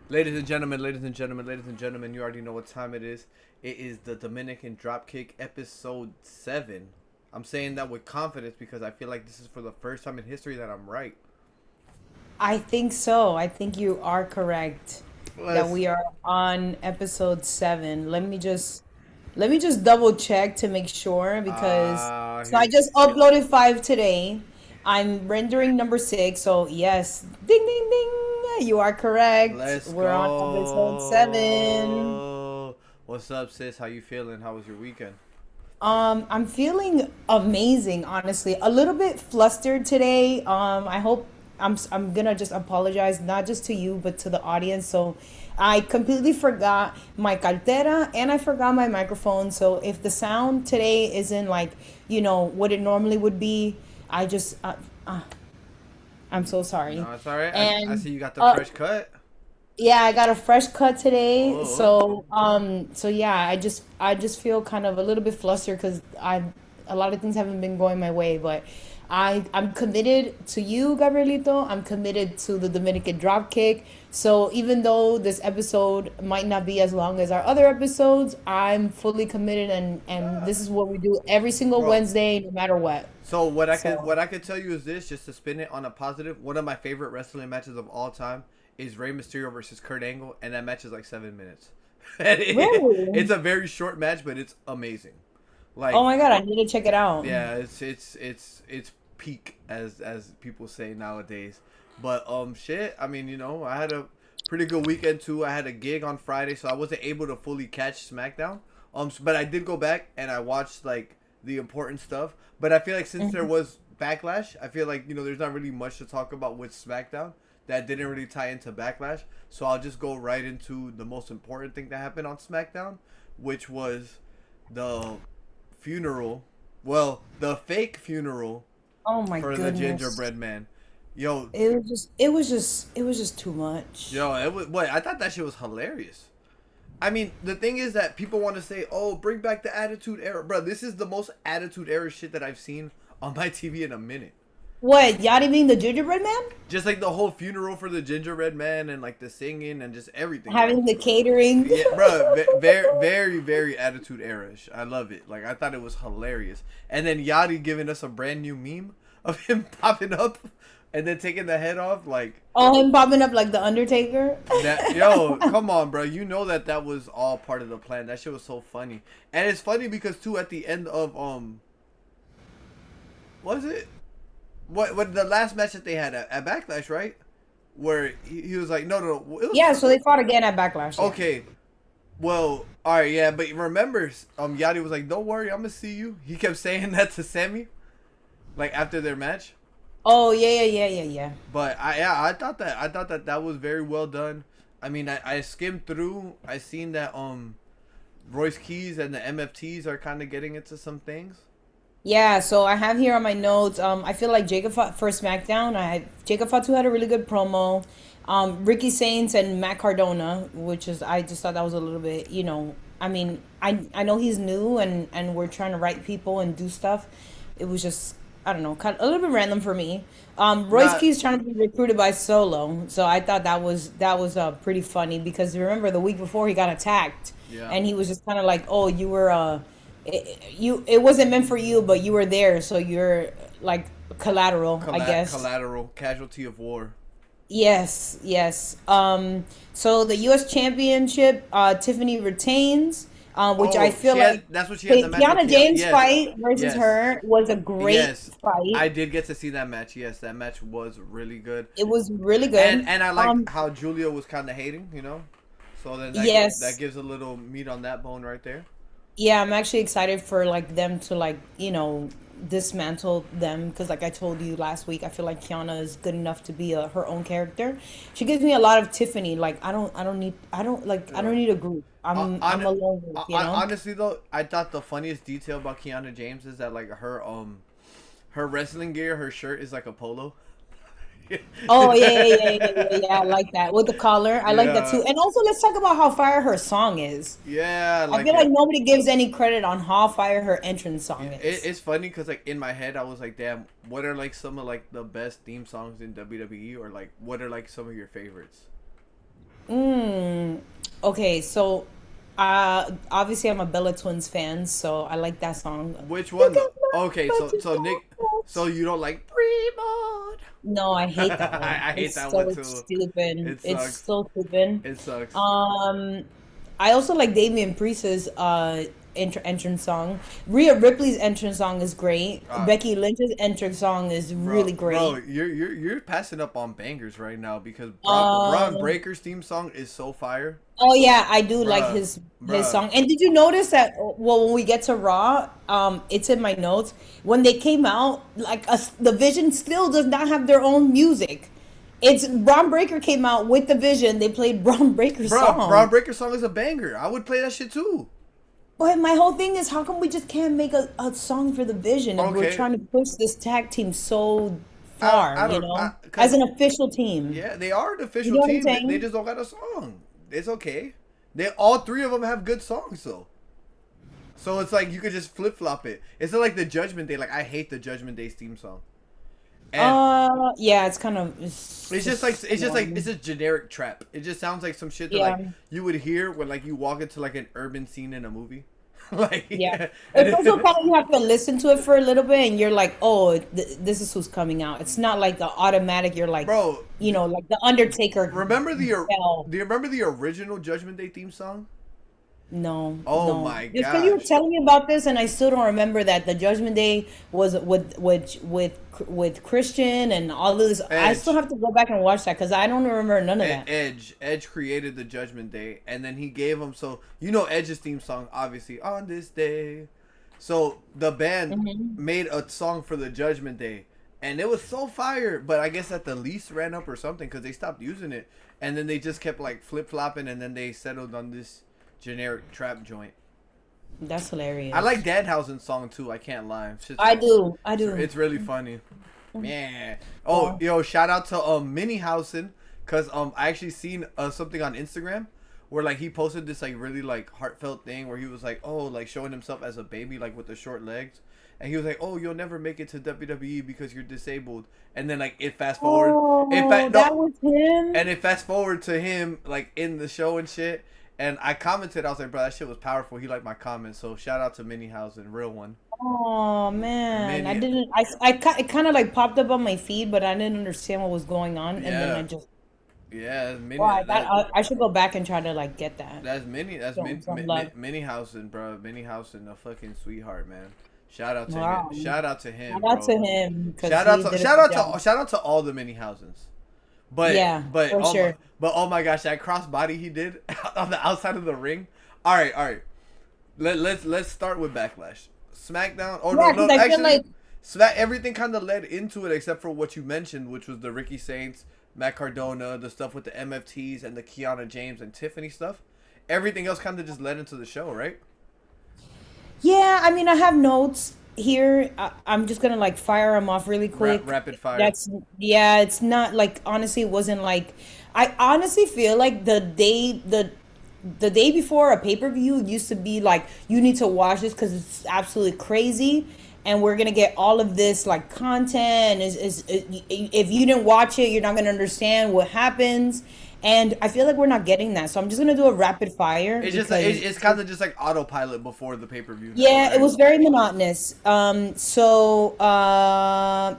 Ladies and gentlemen, ladies and gentlemen, ladies and gentlemen, you already know what time it is. It is the Dominican Dropkick episode 7. I'm saying that with confidence because I feel like this is for the first time in history that I'm right. I think so. I think you are correct that Let's. we are on episode 7. Let me just double check to make sure because so I Here's. just uploaded 5 today. I'm rendering number 6. So yes, ding ding ding. You are correct. Let's We're on episode 7. go. What's up, sis? How you feeling? How was your weekend? I'm feeling amazing, honestly. A little bit flustered today. I hope I'm gonna just apologize, not just to you, but to the audience. So, I completely forgot my cartera and I forgot my microphone. So, if the sound today isn't like what it normally would be, I just uh, I'm so sorry. No, it's all right. I And see you got the fresh cut. yeah, I got a fresh cut today. Oh, So yeah, I just feel kind of a little bit flustered because I a lot of things haven't been going my way, but I'm committed to you, Gabrielito. I'm committed to the Dominican Dropkick. So even though this episode might not be as long as our other episodes, I'm fully committed, and this is what we do every single bro. Wednesday, no matter what. So what I could So what I could tell you is this, just to spin it on a positive. One of my favorite wrestling matches of all time is Rey Mysterio versus Kurt Angle, and that match is like 7 minutes. really, It's a very short match, but it's amazing. oh Like, my God, I need to check it out. yeah, it's peak as people say nowadays. But shit, I mean, I had a pretty good weekend too. I had a gig on Friday, so I wasn't able to fully catch Smackdown. But I did go back and I watched like the important stuff. But I feel like since there was Backlash, I feel like there's not really much to talk about with Smackdown that didn't really tie into Backlash. So I'll just go right into the most important thing that happened on Smackdown, which was the funeral. Well, the fake funeral Oh my for the goodness. Gingerbread Man. Yo, It was just too much. it was. Wait, I thought that shit was hilarious. I mean, the thing is that people want to say, "Oh, bring back the Attitude Era," bro. This is the most Attitude Era shit that I've seen on my TV in a minute. What, Yachty being the gingerbread man? Just like the whole funeral for the Gingerbread Man and like the singing and just everything. Like, Having the catering? yeah, bro, very, very, very Attitude Era-ish. I love it. Like, I thought it was hilarious. And then Yachty giving us a brand new meme of him popping up and then taking the head off. Like, Oh, him popping up like the Undertaker? that, yo, come on, bro. You know that was all part of the plan. That shit was so funny. And it's funny because, too, at the end of, what was it? What the last match that they had at Backlash, right? Where he was like, no, no, no. It was, Yeah, so they fought again at Backlash, yeah. okay. Well, all right, yeah, but remember, Yadi was like, "Don't worry, I'm gonna see you." He kept saying that to Sammy, like after their match. Oh, yeah, yeah, yeah, yeah, yeah. But I thought that was very well done. I mean, I skimmed through. I seen that Royce Keys and the MFTs are kind of getting into some things. Yeah, so I have here on my notes. I feel like Jacob fought for SmackDown. Jacob Fatu had a really good promo. Ricky Saints and Matt Cardona, which is I just thought that was a little bit, I mean, I know he's new and we're trying to write people and do stuff. It was just I don't know, kind of a little bit random for me. Royce Not, Keys trying to be recruited by Solo, so I thought that was pretty funny because remember the week before he got attacked, yeah, and he was just kind of like, oh, you were it wasn't meant for you, but you were there, so you're like collateral, I guess. collateral casualty of war. Yes, yes. So the U.S. Championship, Tiffany retains, which I Oh, feel like that's what she had the match with Kiana Kiana. James' Yes, fight versus yes. her was a great Yes, I fight. did get to see that match. Yes, that match was really good, It was really and good. and I liked how Julia was kind of hating. So then that Yes, gives a little meat on that bone right there. yeah, I'm actually excited for like them to like dismantle them because like I told you last week, I feel like Kiana is good enough to be her own character. She gives me a lot of Tiffany. Like I don't Yeah. need a group. I'm On, alone with. honestly though, I thought the funniest detail about Kiana James is that like her wrestling gear, her shirt is like a polo. Oh yeah, yeah, yeah, yeah, yeah, yeah. I like that with the collar. I like that Yeah, too. And also, let's talk about how fire her song is. yeah, I like feel like it. nobody gives any credit on how fire her entrance song is. It's funny because like in my head I was like, damn, what are like some of like the best theme songs in WWE, or like what are like some of your favorites? Mm, okay, so obviously I'm a Bella Twins fan, so I like that song. Which You one got though? Okay, my so Nick, so touch. you don't like Premod? No, I hate that one. I hate It's that one so too. stupid. It It's sucks. so stupid. It sucks. Um, I also like Damian Priest's entrance song. Rhea Ripley's entrance song is great. Uh, Becky Lynch's entrance song is really bro, great. you're passing up on bangers right now because Braun Um, Breaker's theme song is so fire, oh yeah, I do like bruh, his bruh, song. And did you notice that? Well, when we get to Raw, it's in my notes. When they came out, like the Vision still does not have their own music. It's Braun Breaker came out with the Vision. They played Braun Breaker's Braun song. Breaker's song is a banger. I would play that shit too. But my whole thing is, how come we just can't make a song for the Vision if we're Okay, trying to push this tag team so far, I don't, as cause an official team? yeah, they are an You official know what I'm team. They saying? just don't got a song. It's okay. They all three of them have good songs though. So it's like you could just flip flop it. It's not like the Judgment Day. Like I hate the Judgment Day's theme song, and Yeah, it's kind of it's just like it's just generic trap. It just sounds like some shit that like yeah. you would hear when like you walk into like an urban scene in a movie, like Yeah. and It's also kind of you have to listen to it for a little bit and you're like, oh, this is who's coming out. It's not like the automatic, you're like, bro, like the Undertaker remember bell. do you remember the original Judgment Day theme song? No, Oh no. my Just because you were gosh, telling me about this and I still don't remember that the Judgment Day was with Christian and all of this. I still Edge. have to go back and watch that because I don't remember none of that. Edge created the Judgment Day, and then he gave him so you know Edge's theme song, obviously on this day. So the band Hmm. made a song for the Judgment Day, and it was so fire. But I guess that the lease ran up or something because they stopped using it, and then they just kept like flip flopping, and then they settled on this generic trap joint. That's I like hilarious. Danhausen's song too. I can't lie. I do. I do. It's really funny. Yeah. Oh, Well, yo, shout out to Minihausen, cause I actually seen something on Instagram where like he posted this like really like heartfelt thing where he was like, oh, like showing himself as a baby like with the short legs, and he was like, oh, you'll never make it to WWE because you're disabled, and then like it fast forward, oh, no, that was him. and it fast forward to him like in the show and shit. And I commented, I was like, bro, that shit was powerful. He liked my comment, so shout out to Minihausen, real one. Oh man, I Mini, didn't. It kind of like popped up on my feed, but I didn't understand what was going on, and then I yeah, just. yeah, Well, Mini, I should go back and try to like get that. That's Show him some love. Mini Housen, bro. Mini Housen, a fucking sweetheart, man. Shout out to him. Wow. Shout out to Shout him, out to bro. him because he did a good job. Shout out to all the Mini Housens. Yeah, for sure. But oh my gosh, that cross body he did on the outside of the ring. All right, all right. Let's start with Backlash. Smackdown. Oh no, Yeah, no, because I feel actually, like Everything kind of led into it except for what you mentioned, which was the Ricky Saints, Matt Cardona, the stuff with the MFTs and the Kiana James and Tiffany stuff. Everything else kind of just led into the show, right? yeah, I mean, I have notes here. I'm just gonna like fire them off really quick. Rapid fire. That's yeah. It's not like honestly, it wasn't like. I honestly feel like the day before a pay per view used to be like you need to watch this because it's absolutely crazy, and we're gonna get all of this like content. If you didn't watch it, you're not gonna understand what happens. And I feel like we're not getting that, so I'm just gonna do a rapid fire It's just because it's kind of just like autopilot before the pay per view now, yeah, it right? was very monotonous.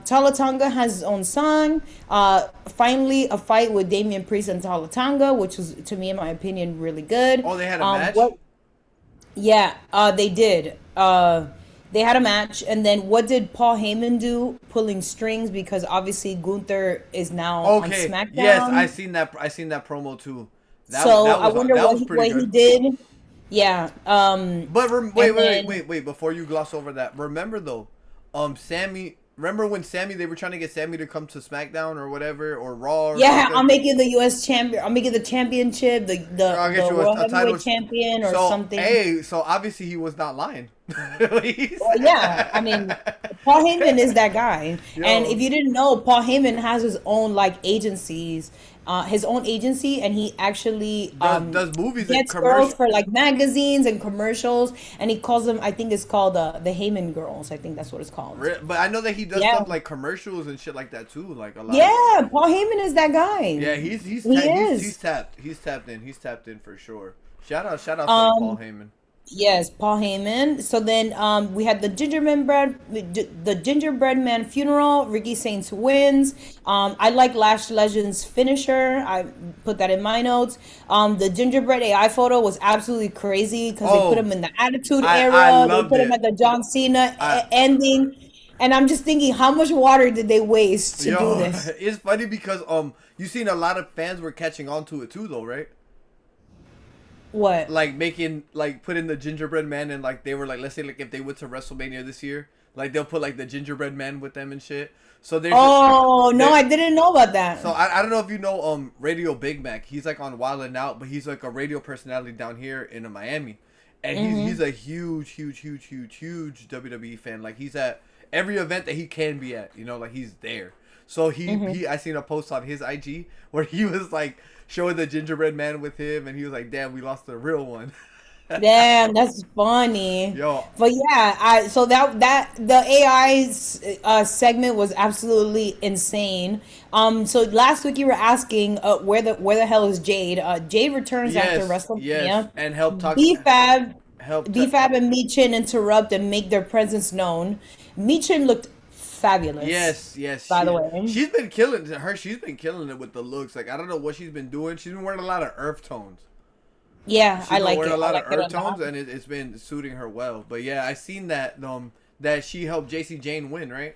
Talatanga has his own song. Finally, a fight with Damian Priest and Talatanga, which was, to me, in my opinion, really good. Oh, they had a match. What? Yeah, they did. They had a match, and then what did Paul Heyman do? Pulling strings because obviously Gunther is now on Okay. Yes, I SmackDown. seen that. I seen that promo too. So I wonder That was pretty what he good. did. Yeah. But And then wait! Before you gloss over that, remember though, Sammy. Remember when Sammy? They were trying to get Sammy to come to SmackDown or whatever or Raw or yeah, I'll something. make it the U.S. champion. I'll make it the championship, I'll get the you World a title. Heavyweight Champion or So something. hey, so obviously he was not lying. Well, yeah, I mean, Paul Heyman is that guy. And Yo, if you didn't know, Paul Heyman has his own like agencies his own agency, and he actually Does movies and gets girls commercial. for like magazines and commercials, and he calls them. I think it's called the Heyman Girls. I think that's what it's called. But I know that he does Yeah, stuff like commercials and shit like that too. Like a lot of. yeah. Paul Heyman is that guy. Yeah, He he's is. tapped. He's tapped in for sure. Shout out to Paul Um, Heyman. Yes, Paul Heyman. So then we had the Gingerbread Man funeral. Ricky Saints wins. I like Lash Legend's finisher. I put that in my notes. The Gingerbread AI photo was absolutely crazy because they put Oh, him in the Attitude I Era. They loved put him it. at the John Cena I ending, and I'm just thinking, how much water did they waste to do Yo, this? it's funny because you seen a lot of fans were catching on to it too though, right? What? Like making like putting the gingerbread man and like they were like let's say like if they went to WrestleMania this year, like they'll put like the gingerbread man with them and shit. So there's Oh no, there I didn't know about that. so I don't know if you know Radio Big Mac. He's like on Wild 'N Out, but he's like a radio personality down here in Miami. And he's a huge WWE fan. Like he's at every event that he can be at, you know, like he's there. So he I seen a post on his IG where he was like showing the gingerbread man with him and he was like, "Damn, we lost the real one." Damn, that's funny. Yo, But yeah, I so that the AI segment was absolutely insane. So last week you were asking where the hell is Jade? Jade returns after yes, WrestleMania. and help talk BFAB help t- BFAB and Michin interrupt and make their presence known. Michin looked fabulous, Yes, by the way. she's been killing it with the looks. Like I don't know what she's been doing. She's been wearing a lot of earth tones. Yeah, She's I been like wearing it. a I lot of like it earth a lot. tones, and it's been suiting her well. But yeah, I seen that she helped JC Jane win, right?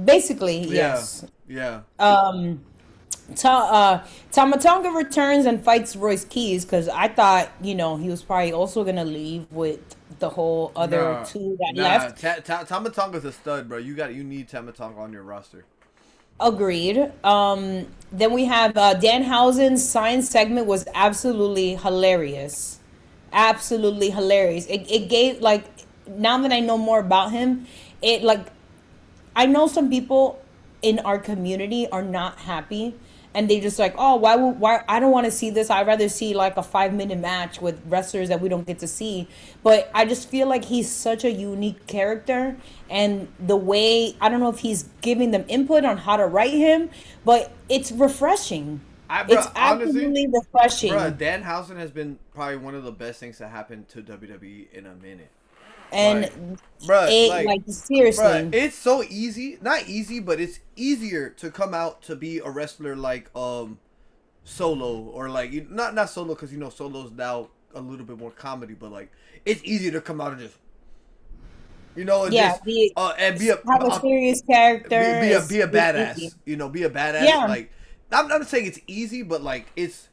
Basically, Yeah, yes. yeah, Tamatonga returns and fights Royce Keys because I thought, he was probably also gonna leave with the whole other nah, two that nah. left. Tamatonga's a stud, bro. You need Tamatonga on your roster. Agreed. Then we have Danhausen's science segment was absolutely hilarious. Absolutely hilarious. It gave like now that I know more about him, it like I know some people in our community are not happy and they just like, oh, why I don't want to see this. I'd rather see like a 5 minute match with wrestlers that we don't get to see. But I just feel like he's such a unique character and the way I don't know if he's giving them input on how to write him, but it's refreshing. Bro, It's honestly, absolutely bro, refreshing. Danhausen has been probably one of the best things to happen to WWE in a minute. Like, And bruh, it like seriously. it's so easy. Not easy, but it's easier to come out to be a wrestler like Solo or like not Solo because Solo's now a little bit more comedy, but like it's easy to come out and just and Yeah, just be and be have a serious character be a is easy. badass. Be a badass. Yeah. Like I'm not saying it's easy, but like it's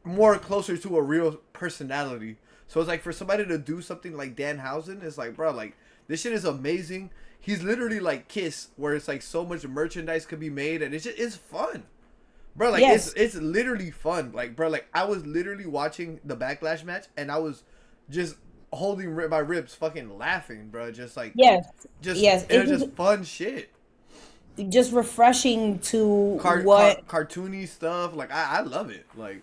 more closer to a real personality. So it's like for somebody to do something like Danhausen, it's like, bro, like this shit is amazing. He's literally like Kiss, where it's like so much merchandise could be made, and it's fun, bro. Like Yes. it's literally fun. Like bro, like I was literally watching the Backlash match, and I was just holding my ribs, fucking laughing, bro. Just like Yes. just Yes. it was just fun shit. Just refreshing to what Cartoony stuff. Like I love it. Like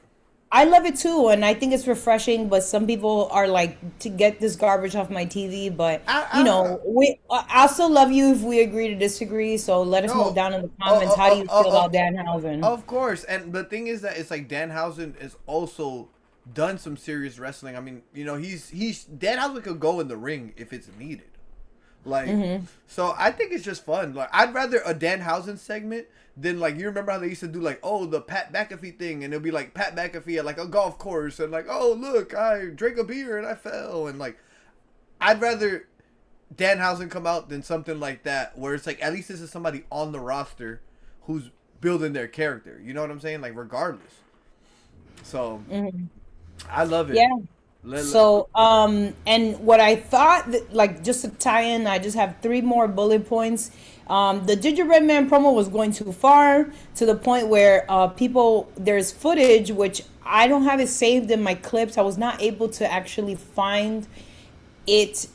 I love it too, and I think it's refreshing. But some people are like, to get this garbage off my TV. But I'll still love you if we agree to disagree. So let us know no, down in the comments. How do you feel about Danhausen? of course. And the thing is that it's like Danhausen is also done some serious wrestling. I mean, he's Danhausen could go in the ring if it's needed. Like, so I think it's just fun. Like, I'd rather a Danhausen segment than like you remember how they used to do like the Pat McAfee thing, and it'll be like Pat McAfee at like a golf course, and like look, I drank a beer and I fell, and like I'd rather Danhausen come out than something like that where it's like at least this is somebody on the roster who's building their character. You know what I'm saying? Like regardless. So I love it. Yeah. Let- So, and what I thought, like, just to tie in, I just have three more bullet points. The Gingerbread Man promo was going too far to the point where there's footage, which I don't have it saved in my clips. I was not able to actually find it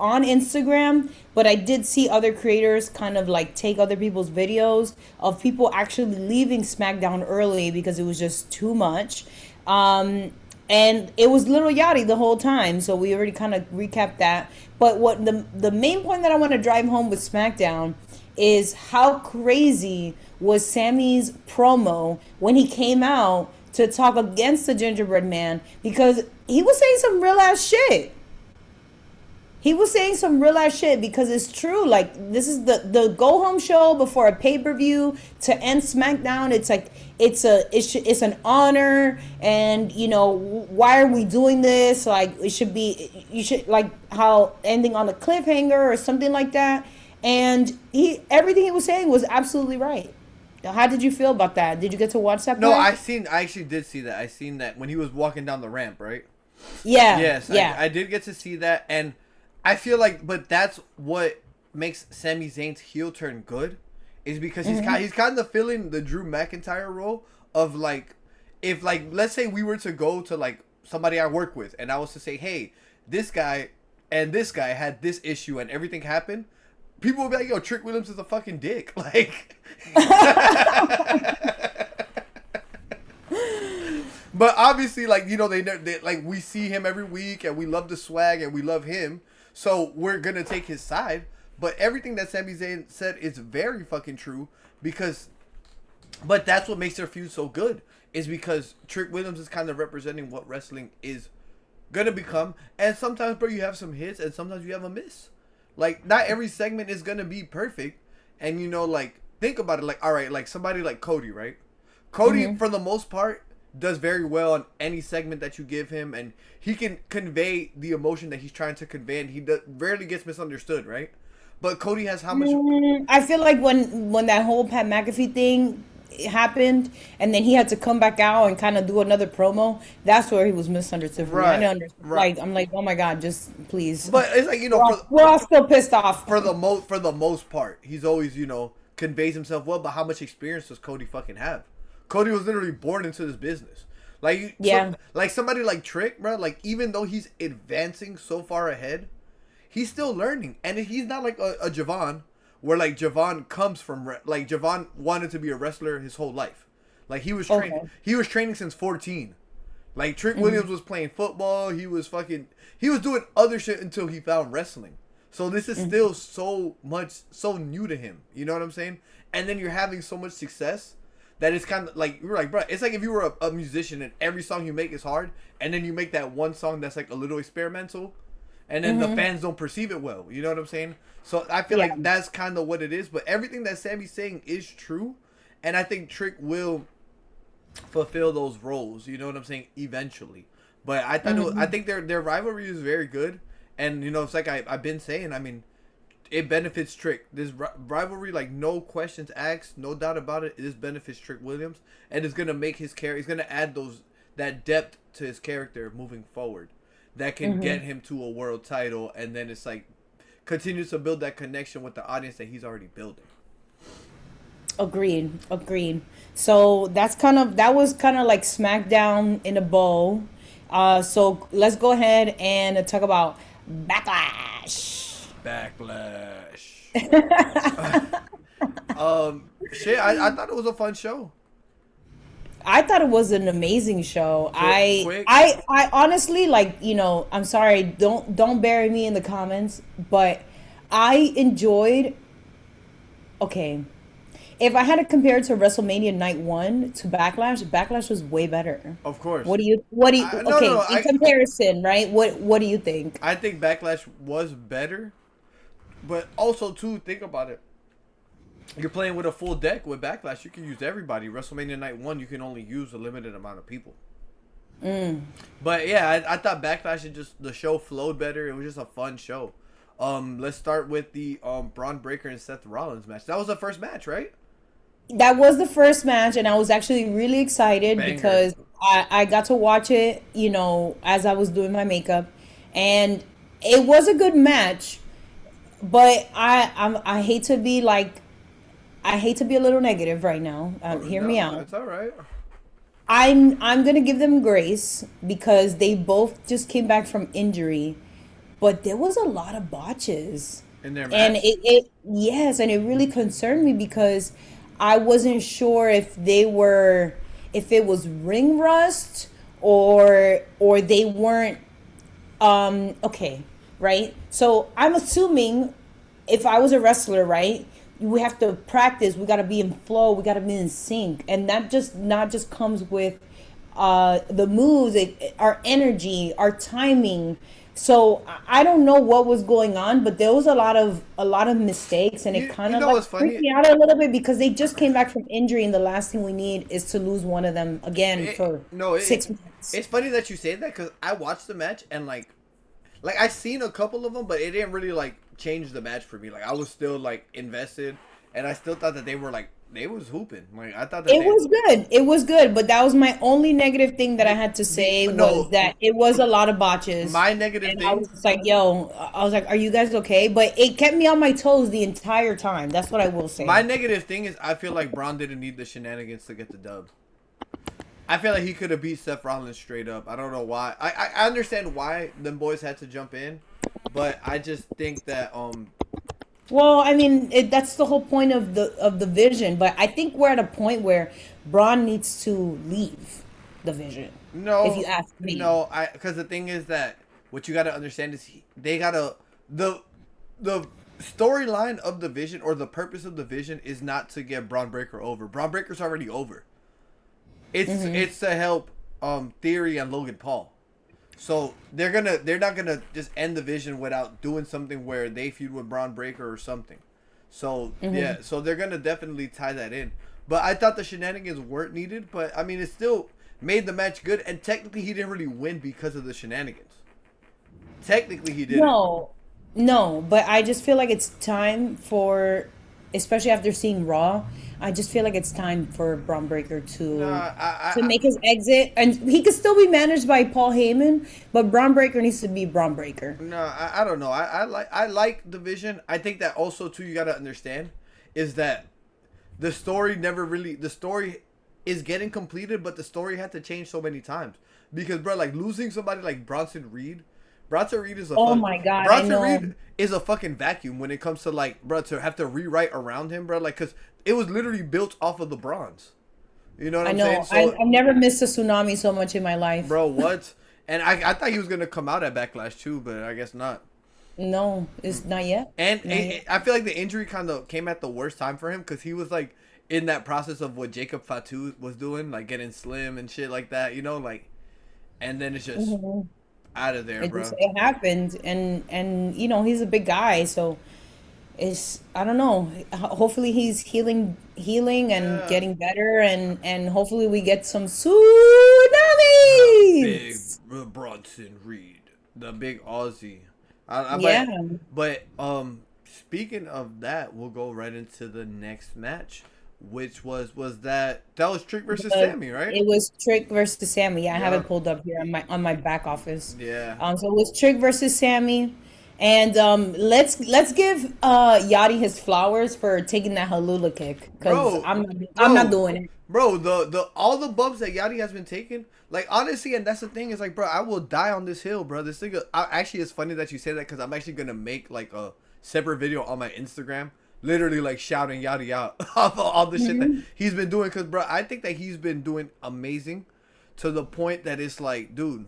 on Instagram, but I did see other creators kind of like take other people's videos of people actually leaving SmackDown early because it was just too much. Um, and it was Little Yachty the whole time, so we already kind of recapped that. But what the main point that I want to drive home with SmackDown is how crazy was Sammy's promo when he came out to talk against the Gingerbread Man, because he was saying some real ass shit. He was saying some real ass shit because it's true. Like, this is the go home show before a pay per view to end SmackDown. It's like it's an honor, and why are we doing this? Like, it should be, you should, like, how ending on a cliffhanger or something like that. And everything he was saying was absolutely right. How did you feel about that? Did you get to watch that No, part? I actually did see that. I seen that when he was walking down the ramp, right? Yeah. Yes, Yeah. I did get to see that, and I feel like, but that's what makes Sami Zayn's heel turn good, is because he's kind of filling the Drew McIntyre role of, like, if, like, let's say we were to go to, like, somebody I work with, and I was to say, hey, this guy and this guy had this issue and everything happened, people would be like, yo, Trick Williams is a fucking dick. Like, but obviously, like, they like, we see him every week and we love the swag and we love him. So we're going to take his side. But everything that Sami Zayn said is very fucking true, but that's what makes their feud so good, is because Trick Williams is kind of representing what wrestling is going to become. And sometimes, bro, you have some hits and sometimes you have a miss. Like, not every segment is going to be perfect. And, like, think about it. Like, all right, like somebody like Cody, right? Cody, for the most part, does very well on any segment that you give him. And he can convey the emotion that he's trying to convey. And he rarely gets misunderstood, right? But Cody has how much... I feel like when that whole Pat McAfee thing happened, and then he had to come back out and kind of do another promo, that's where he was misunderstood. Right, I don't understand. right. Like, I'm like, oh my god, just please. But it's like, we're all still pissed off. For the most part, he's always, conveys himself well. But how much experience does Cody fucking have? Cody was literally born into this business. Like, like somebody like Trick, bro. Like, even though he's advancing so far ahead, he's still learning. And he's not like a Javon, where, like, Javon comes from, like, Javon wanted to be a wrestler his whole life. Like, he was training since 14. Like, Trick Williams was playing football. He was doing other shit until he found wrestling. So this is still so new to him. You know what I'm saying? And then you're having so much success that it's kind of like, you're like, bro, it's like if you were a musician and every song you make is hard, and then you make that one song that's like a little experimental, and then the fans don't perceive it well. You know what I'm saying? So I feel like that's kind of what it is. But everything that Sammy's saying is true. And I think Trick will fulfill those roles. You know what I'm saying? Eventually. But I thought I think their rivalry is very good. And, it's like I've been saying, I mean, it benefits Trick. This rivalry, like, no questions asked, no doubt about it. This benefits Trick Williams. And it's going to make his character, he's going to add that depth to his character moving forward. That can get him to a world title, and then it's like continues to build that connection with the audience that he's already building. Agreed. So that was kind of like SmackDown in a bowl. So let's go ahead and talk about Backlash. Shit, I thought it was a fun show. I thought it was an amazing show. Quick. I honestly, like, I'm sorry, don't bury me in the comments, but I enjoyed. Okay, if I had to compare it to WrestleMania Night 1 to Backlash was way better. Of course. What do you in comparison, right? What do you think? I think Backlash was better, but also too, think about it. You're playing with a full deck with Backlash. You can use everybody. WrestleMania Night 1, you can only use a limited amount of people. But yeah, I thought Backlash, the show flowed better. It was just a fun show. Let's start with the Braun Breaker and Seth Rollins match. That was the first match, right? That was the first match, and I was actually really excited because I got to watch it, as I was doing my makeup, and it was a good match. But I hate to be like. I hate to be a little negative right now. Hear me out. It's all right. I'm gonna give them grace because they both just came back from injury, but there was a lot of botches. in their And match. yes, and it really concerned me because I wasn't sure if it was ring rust or they weren't okay, right? So I'm assuming if I was a wrestler, right, we have to practice. We got to be in flow. We got to be in sync, and that just not just comes with the moves, our energy, our timing. So I don't know what was going on, but there was a lot of mistakes, and it kind You of know like what's freaked funny? me out a little bit because they just came back from injury, and the last thing we need is to lose one of them again for No, 6 months. it's funny that you say that because I watched the match and like I seen a couple of them, but it didn't really like change the match for me. Like I was still like invested, and I still thought that they were like they was hooping. Like I thought that It they was good. It was good, but that was my only negative thing that I had to say was no that it was a lot of botches. my negative And I thing. was just like, yo, I was like, are you guys okay? But it kept me on my toes the entire time. That's what I will My say. negative thing is I feel like Braun didn't need the shenanigans to get the dub. I feel like he could have beat Seth Rollins straight up. I don't know why. I understand why them boys had to jump in, but I just think that Well, I mean, that's the whole point of the vision. But I think we're at a point where Braun needs to leave the vision, if you no, ask me. no, I because the thing is that what you got to understand is they gotta the storyline of the vision or the purpose of the vision is not to get Braun Breaker over. Braun Breaker's already over. It's to help Theory and Logan Paul. So they're not gonna just end the vision without doing something where they feud with Braun Breaker or something. So yeah, so they're gonna definitely tie that in. But I thought the shenanigans weren't needed, but I mean it still made the match good and technically he didn't really win because of the shenanigans. Technically he didn't. No, no, but I just feel like it's time for, especially after seeing Raw, I just feel like it's time for Braun Breaker No, to make his exit, and he could still be managed by Paul Heyman, but Braun Breaker needs to be Braun Breaker. no, I don't know. I like the vision. I think that also too you gotta understand is that the story is getting completed, but the story had to change so many times because bro, like losing somebody like Bronson Reed is a Oh fuck. my God, I Bronson know. Reed is a fucking vacuum when it comes to like bro to have to rewrite around him, bro. Like because it was literally built off of the bronze. You know what I I'm saying? know. I, So I've never missed a tsunami so much in my life. bro, what? And I thought he was gonna come out at Backlash too, but I guess not. No, it's not yet. And Not yet. I feel like the injury kind of came at the worst time for him because he was like in that process of what Jacob Fatu was doing, like getting slim and shit like that, you know, like, and then it's just out of there, bro. It happened, and he's a big guy, so it's I don't know. Hopefully he's healing and Yeah, getting better, and hopefully we get some big tsunamis. Bronson Reed, the big Aussie. Yeah, But speaking of that, we'll go right into the next match, which that was Trick versus but Sammy, right? it was Trick versus Sammy. Yeah, I have Yeah, it pulled up here on my back office. yeah. So it was Trick versus Sammy, and let's give Yachty his flowers for taking that Halula kick because Bro, I'm not bro, doing it. bro, the all the bumps that Yachty has been taking, like honestly, and that's the thing is like, bro, I will die on this hill, bro. This thing, actually, it's funny that you say that because I'm actually gonna make like a separate video on my Instagram, literally like shouting Yachty out off of all the shit that he's been doing, because bro, I think that he's been doing amazing, to the point that it's like, dude,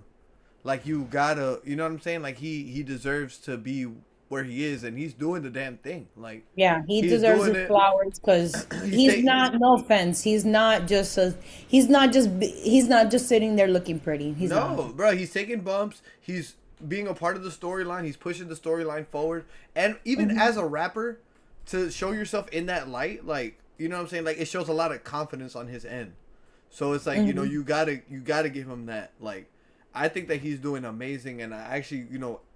like you gotta, you know what I'm saying? Like he deserves to be where he is, and he's doing the damn thing, like Yeah, he he's deserves doing his it. flowers because He's he's taking. not. No offense, he's not just sitting there looking pretty. He's not. No, bro, he's taking bumps. He's being a part of the storyline. He's pushing the storyline forward. And even as a rapper, to show yourself in that light, like, you know what I'm saying? Like, it shows a lot of confidence on his end. So it's like, you gotta give him that. Like, I think that he's doing amazing, and I actually,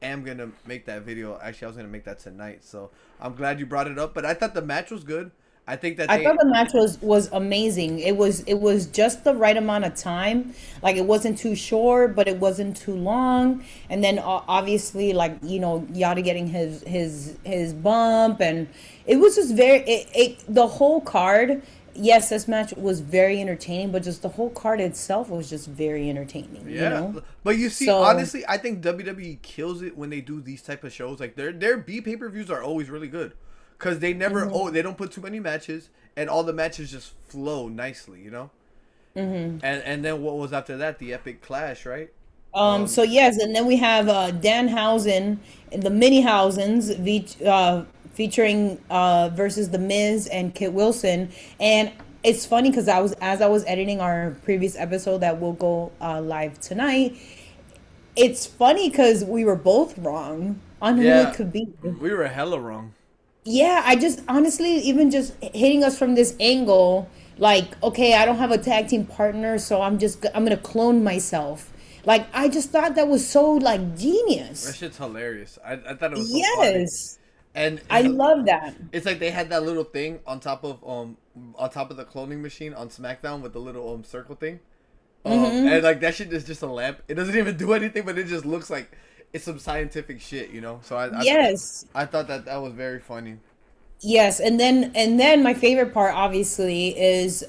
am gonna make that video. Actually, I was gonna make that tonight. So I'm glad you brought it up. But I thought the match was good. I think that I they thought the match was amazing. It was just the right amount of time. Like it wasn't too short, but it wasn't too long. And then obviously, like Yada getting his bump, and it was just the whole card yes, this match was very entertaining, but just the whole card itself was just very entertaining, you Yeah, know? but you see, So, honestly, I think WWE kills it when they do these type of shows. Like their B pay-per-views are always really good, cause they never mhm, they don't put too many matches, and all the matches just flow nicely, you know. mhm. And then what was after that? The Epic Clash, right? So Um, yes, and then we have Danhausen and the Minihausens featuring versus the Miz and Kit Wilson, and it's funny because I was editing our previous episode that will go live tonight. It's funny because we were both wrong on who it yeah, could be. we were hella wrong. Yeah, I just honestly, even just hitting us from this angle, like, okay, I don't have a tag team partner, so I'm gonna clone myself. Like, I just thought that was so like That genius. shit's hilarious. I thought it was so funny, Yes, and I love that. it's like they had that little thing on top of the cloning machine on SmackDown with the little circle thing. Mm-hmm. And like that shit is just a lamp. It doesn't even do anything, but it just looks like it's some scientific shit, you know. So Yes, I thought that that was very funny. yes, and then my favorite part obviously is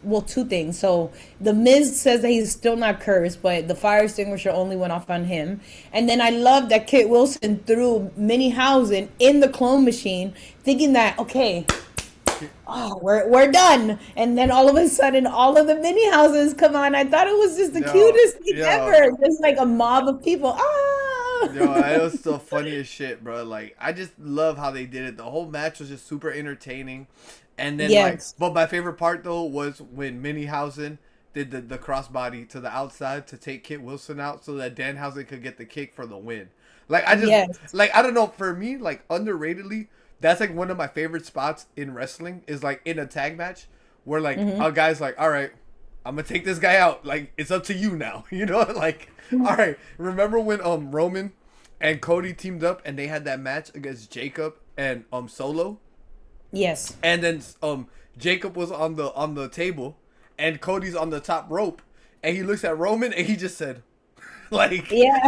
well, two things. So the Miz says that he's still not cursed, but the fire extinguisher only went off on him. And then I love that Kit Wilson threw Minniehausen in the clone machine, thinking that okay, oh, we're done. And then all of a sudden, all of the Minniehausens come on. I thought it was just the Yo, cutest thing yo, ever, just like a mob of people. yo, Ah, it was so funny as shit, bro. Like I just love how they did it. The whole match was just super entertaining. And then like, yes, but my favorite part though was when Minniehausen did the crossbody to the outside to take Kit Wilson out so that Danhausen could get the kick for the win. Like I just yes. like I don't know, for me like underratedly, that's like one of my favorite spots in wrestling is like in a tag match where like a guy's like, all right, I'm gonna take this guy out. Like it's up to you now, you know? Like all right, remember when Roman and Cody teamed up and they had that match against Jacob and Solo? Yes. And then Jacob was on the table and Cody's on the top rope and he looks at Roman and he just said like Yeah.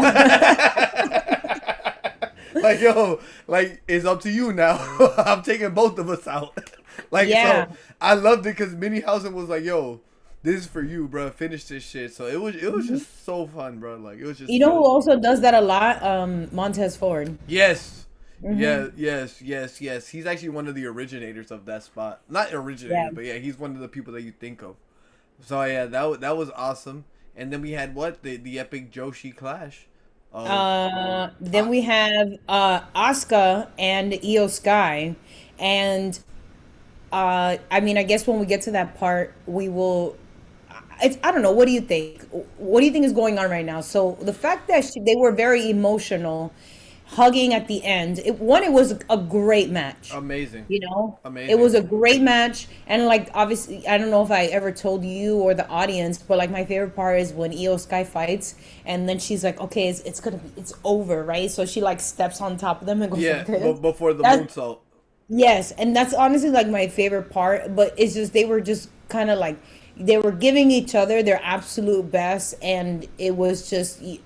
like yo, like it's up to you now. I'm taking both of us out. Like so Yeah. I loved it because Minniehausen was like, yo, this is for you, bro. Finish this shit. So it was Mhm. just so fun, bro. Like it was just You know really who also does that a lot? Montez Ford. yes. Hmm. Yeah, yes. He's actually one of the originators of that spot. Not Yeah. originator, but yeah, he's one of the people that you think of. So yeah, that was awesome. And then we had what the epic Joshi clash of Then uh, we have Asuka and Io Sky, and I mean, I guess when we get to that part, we will. It's, I don't know. What do you think? What do you think is going on right now? So the fact that they were very emotional, hugging at the end. It was a great match. amazing, You know, it amazing. was a great match, and like obviously, I don't know if I ever told you or the audience, but like my favorite part is when Io Sky fights, and then she's like, "Okay, it's gonna be, it's over, right?" So she like steps on top of them and goes like Yeah, this. but before the That moonsault. Yes, and that's honestly like my favorite part, but it's just they were just kind of like they were giving each other their absolute best, and it was just it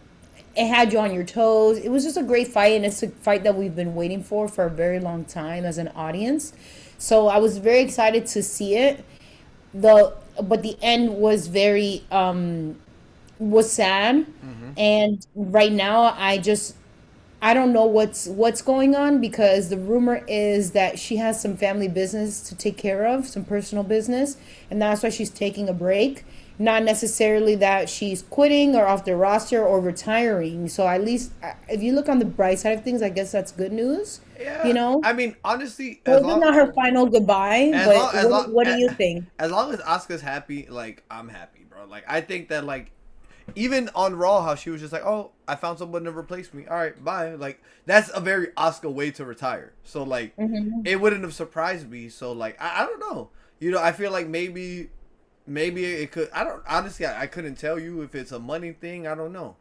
had you on your toes. It was just a great fight, and it's a fight that we've been waiting for a very long time as an audience. So I was very excited to see it. The But the end was very was sad, Hmm. and right now I don't know what's going on because the rumor is that she has some family business to take care of, some personal business, and that's why she's taking a break. Not necessarily that she's quitting or off the roster or retiring. So at least if you look on the bright side of things, I guess that's good news. You Yeah, know, I mean honestly, so it's not her final goodbye, as but long as long what do you think? as long as Asuka's happy, like I'm happy, bro. Like I think that like even on Raw, how she was just like, "Oh, I found someone to replace me. All right, bye." Like that's a very Asuka way to retire. So like, Hmm. it wouldn't have surprised me. So like, I don't know. You know, I feel like maybe it could. I don't honestly. I couldn't tell you if it's a money thing. I don't know.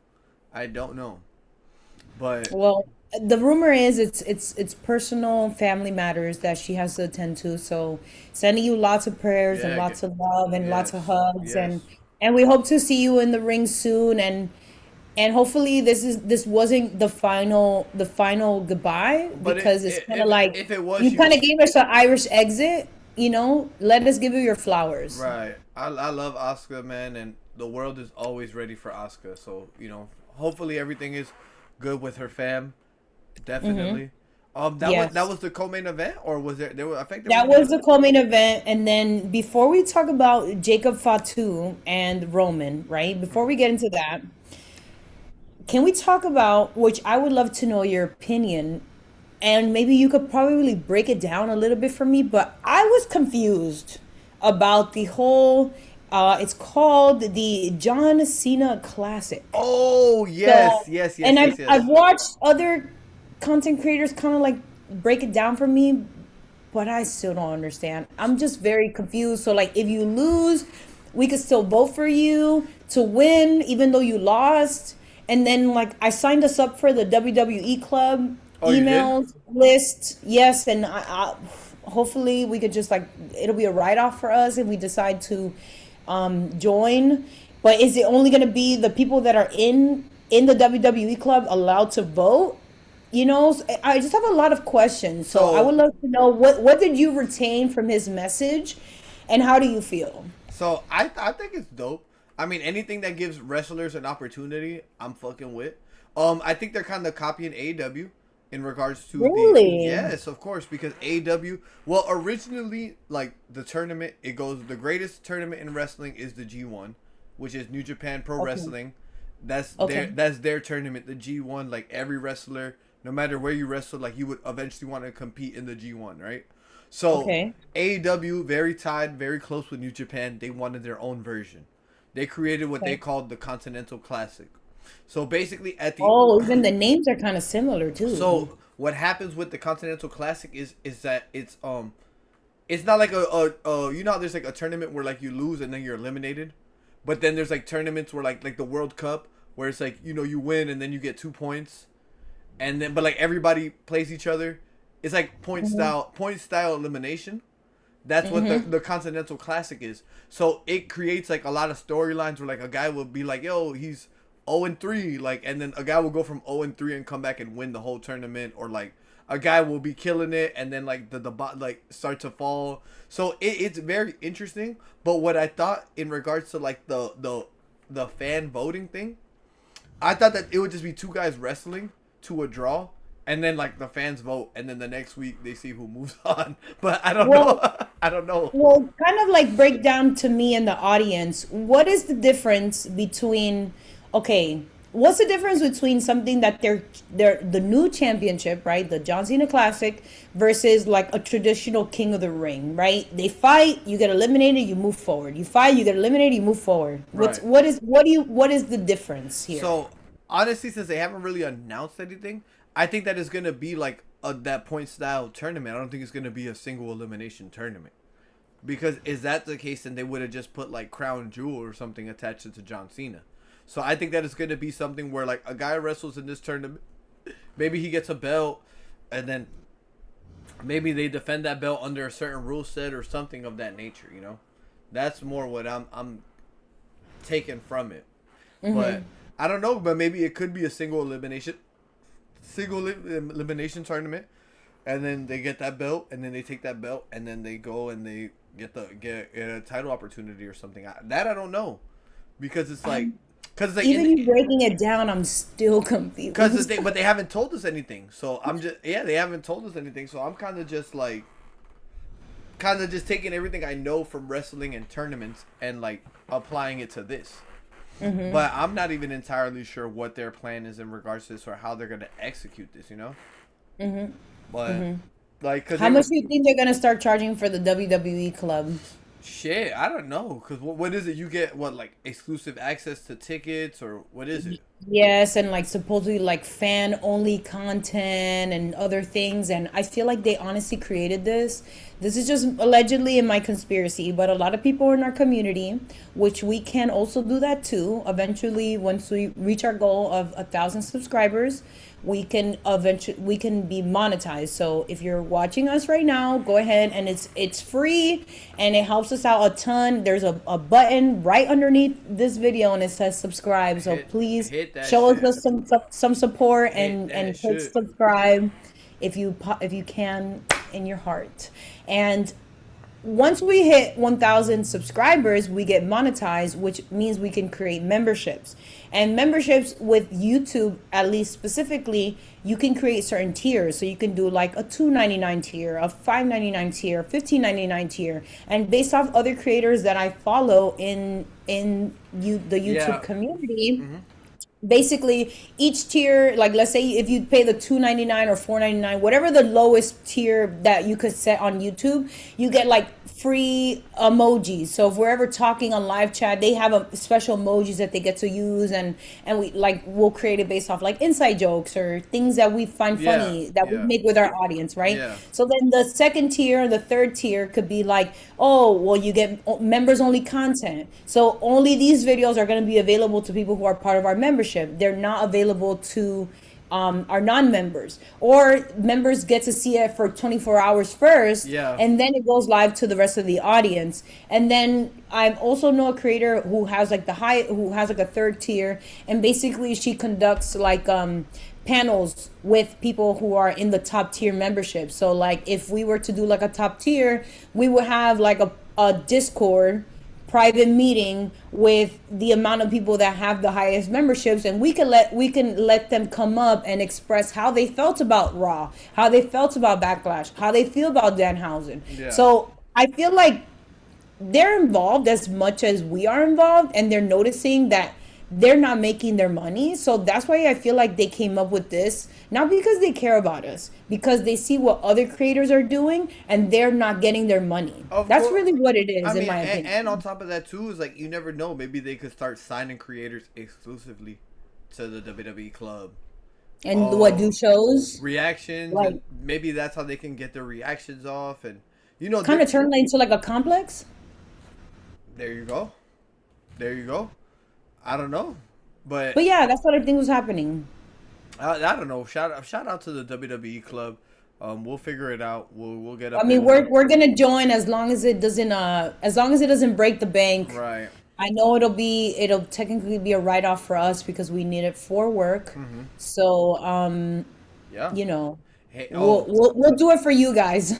I don't know. But Well, the rumor is it's personal family matters that she has to attend to. So sending you lots of prayers and yeah, lots of love and lots of yes, hugs, yes. and we hope to see you in the ring soon, and hopefully this wasn't the final goodbye But because it's kind of if like if it was, you she kind was of gave us an Irish exit. let us give you your flowers. Right. I love Asuka, man, and the world is always ready for Asuka. So hopefully everything is good with her fam. Mm-hmm. Definitely. That Yes. was the co-main event, or was there were I think there was That another. was the co-main event, and then before we talk about Jacob Fatu and Roman, right? Before we get into that, can we talk about, which I would love to know your opinion, and maybe you could probably break it down a little bit for me, but I was confused about the whole, it's called the John Cena Classic. Oh yes, So, yes, yes, and yes, I've yes. watched other content creators kind of like break it down for me, but I still don't understand. I'm just very confused. So, like, if you lose, we could still vote for you to win, even though you lost. And then, like, I signed us up for the WWE Club Oh, you did? email list. Yes, and hopefully we could just like it'll be a write off for us if we decide to join. But is it only going to be the people that are in the WWE Club allowed to vote? I just have a lot of questions. So I would So love to know what did you retain from his message, and how do you feel? I think it's dope. I mean, anything that gives wrestlers an opportunity, I'm fucking with. I think they're kind of copying AEW in regards to the Really? yes, of course, because AEW. Well, originally, like the tournament, it goes the greatest tournament in wrestling is the G1, which is New Japan Pro Okay. Wrestling. Okay. That's their tournament, the G1. Like every wrestler, no matter where you wrestle, like you would eventually want to compete in the G1, right? So Okay. AEW very tied, very close with New Japan. They wanted their own version. They created what they Okay. called the Continental Classic. So basically, at the Oh, even the names are kind of similar too. so what happens with the Continental Classic is that it's not like a how there's like a tournament where like you lose and then you're eliminated, but then there's like tournaments where like the World Cup where it's like you win and then you get 2 points, and then but like everybody plays each other. It's like point style elimination. That's what the Mm-hmm. the Continental Classic is. So it creates like a lot of storylines where like a guy will be like, yo, he's 0-3, like, and then a guy will go from 0-3 and come back and win the whole tournament, or like a guy will be killing it and then like the bot like start to fall. So it's very interesting. But what I thought in regards to like the fan voting thing, I thought that it would just be two guys wrestling to a draw, and then like the fans vote, and then the next week they see who moves on. But I don't know. Well, I don't know. Well, kind of like break down to me and the audience, what is the difference between, okay, what's the difference between something that they're the new championship, right? The John Cena Classic versus like a traditional King of the Ring, right? They fight, you get eliminated, you move forward. You fight, you get eliminated, you move forward. Right. What is the difference here? So honestly, since they haven't really announced anything, I think that it's gonna be like that point style tournament. I don't think it's gonna be a single elimination tournament. Because is that the case, then they would have just put like Crown Jewel or something attached it to John Cena. So I think that it's gonna be something where like a guy wrestles in this tournament, maybe he gets a belt, and then maybe they defend that belt under a certain rule set or something of that nature. That's more what I'm taking from it. But I don't know. But maybe it could be a single elimination tournament, and then they get that belt, and then they take that belt, and then they go and they get a title opportunity or something. That I don't know, because it's like because it's like Even in you breaking it down, I'm still because confused. they but they haven't told us anything. So I'm just they haven't told us anything. So I'm kind of just taking everything I know from wrestling and tournaments and like applying it to this. But I'm not even entirely sure what their plan is in regards to this or how they're gonna execute this. But like, cause How they much were do you think they're gonna start charging for the WWE Club? shit. I don't know, cause what is it? You get what like exclusive access to tickets or what is it? Yes, and like supposedly like fan only content and other things. And I feel like they honestly created this. This is just allegedly in my conspiracy, but a lot of people in our community, which we can also do that too. Eventually, once we reach our goal of 1,000 subscribers, we can be monetized. So if you're watching us right now, go ahead, and it's free and it helps us out a ton. There's a button right underneath this video and it says subscribe. So please Hit that show shit. us some support Hit and that click shit. subscribe if you can in your heart. And once we hit 1,000 subscribers, we get monetized, which means we can create memberships. And memberships with YouTube, at least specifically, you can create certain tiers. So you can do like a 2.99 tier, a 5.99 tier, 15.99 tier, and based off other creators that I follow in the Yeah. YouTube community, Hmm. basically each tier, like let's say if you pay the 2.99 or 4.99, whatever the lowest tier that you could set on YouTube, you get like free emojis. So if we're ever talking on live chat, they have a special emojis that they get to use, and we like we'll create it based off like inside jokes or things that we find Yeah. funny that we Yeah. make with our audience, right? Yeah. So then the second tier and the third tier could be like, oh, well, you get members only content. So only these videos are going to be available to people who are part of our membership. They're not available to our non-members, or members get to see it for 24 hours first, Yeah. and then it goes live to the rest of the audience. And then I also know a creator who has like who has like a third tier, and basically she conducts like panels with people who are in the top tier membership. So like if we were to do like a top tier, we would have like a Discord private meeting with the amount of people that have the highest memberships, and we can let them come up and express how they felt about Raw, how they felt about Backlash, how they feel about Danhausen. Yeah. So I feel like they're involved as much as we are involved, and they're noticing that they're not making their money. So that's why I feel like they came up with this, not because they care about us, because they see what other creators are doing and they're not getting their money. Of That's course. really what it I is, in mean, my and on opinion. top of that too is like you never know. Maybe they could start signing creators exclusively to the WWE club. And what do Oh, shows, reactions, like and maybe that's how they can get their reactions off. And you know, kind of turn it into like a complex. there you go, there you go. I don't know, but But yeah, that's what I think was happening. I don't know. Shout out to the WWE club. We'll figure it out. We'll get I up mean, in there. we're gonna join as long as it doesn't break the bank. Right. I know it'll technically be a write off for us because we need it for work. Mm-hmm. So Yeah. you know, Hey. we'll Oh, we'll, we'll do it for you guys.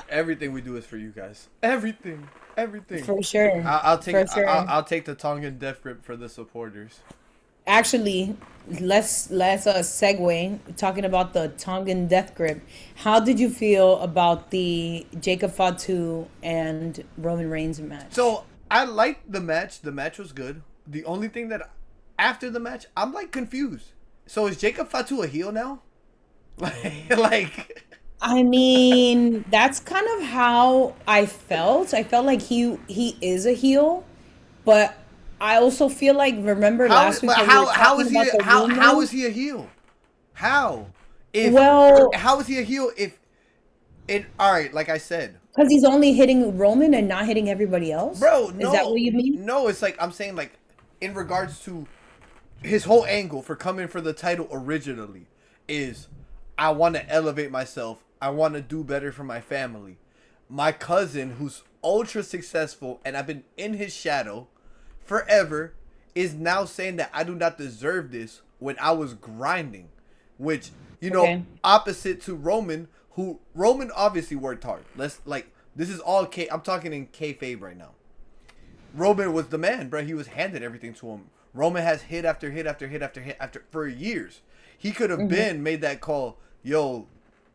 everything we do is for you guys. Everything. Everything. For sure. I'll take For sure. I'll take the Tongan death grip for the supporters. Actually, let's segue talking about the Tongan death grip. How did you feel about the Jacob Fatu and Roman Reigns match? So I liked the match. The match was good. The only thing that after the match, I'm like confused. So is Jacob Fatu a heel now? Like I mean, that's kind of how I felt. I felt like he is a heel, but I also feel like, remember how? last week But when we were how talking is he? about the How is rumors? he a heel? How? If Well, how is he a heel? If it all right, like I said, because he's only hitting Roman and not hitting everybody else. bro. Is that what No, you mean? no. It's like I'm saying, like in regards to his whole angle for coming for the title originally is I want to elevate myself. I want to do better for my family. My cousin, who's ultra successful, and I've been in his shadow forever, is now saying that I do not deserve this when I was grinding. Which, you know, Okay. opposite to Roman, who Roman obviously worked hard. Let's like this is all I'm talking in kayfabe right now. Roman was the man, bro. He was handed everything to him. Roman has hit after hit after hit after hit after for years. He could have been made that call. Yo,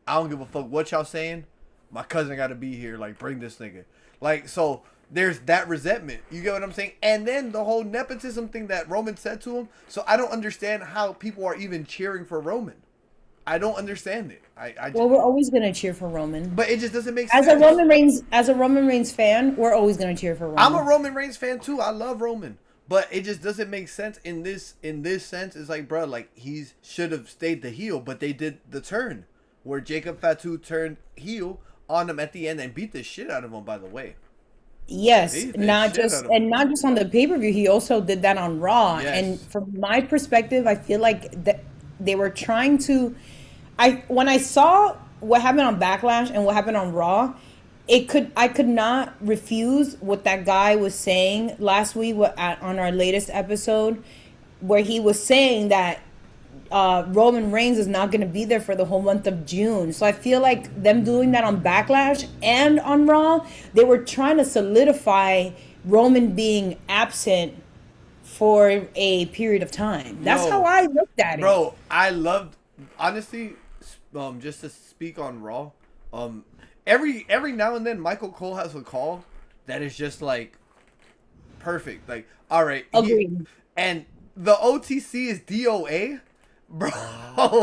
I don't give a fuck what y'all saying. My cousin got to be here. Like, bring this nigga. Like, so there's that resentment. You get what I'm saying? And then the whole nepotism thing that Roman said to him. So I don't understand how people are even cheering for Roman. I don't understand it. I Well, just, we're always gonna cheer for Roman. but it just doesn't make As a sense. Roman Reigns fan, we're always gonna cheer for I'm a Roman. Roman Reigns fan too. I love Roman, but it just doesn't make sense in this sense. It's like, bro, like he should have stayed the heel, but they did the turn where Jacob Fatu turned heel on him at the end and beat the shit out of him. By the way, Yes, beat the shit out of him. not just on the pay-per-view, he also did that on Raw. And Yes, from my perspective, I feel like that they were trying to when I saw what happened on Backlash and what happened on Raw, I could not refuse what that guy was saying last week on our latest episode, where he was saying that Roman Reigns is not going to be there for the whole month of June. So I feel like them doing that on Backlash and on Raw, they were trying to solidify Roman being absent for a period of time. That's how Yo, I looked at it. bro, I loved honestly. Just to speak on Raw, um, every now and then Michael Cole has a call that is just like perfect. Like, all right, Agreed. and the OTC is DOA, bro.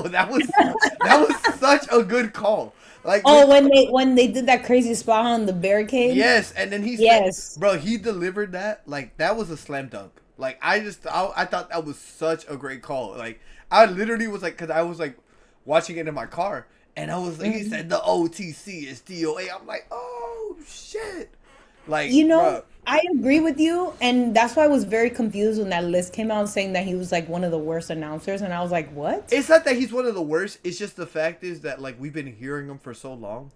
That was such a good call. Like, Oh, when they did that crazy spot on the barricade. yes, and then he said, Yes. bro, he delivered that. Like, that was a slam dunk. Like, I thought that was such a great call. Like, I literally was like, because I was like watching it in my car, and I was like, he said the OTC is DOA. I'm like, oh shit. Like, You know, bro, I agree with you, and that's why I was very confused when that list came out saying that he was like one of the worst announcers, and I was like, what? it's not that he's one of the worst. It's just the fact is that like we've been hearing him for so long.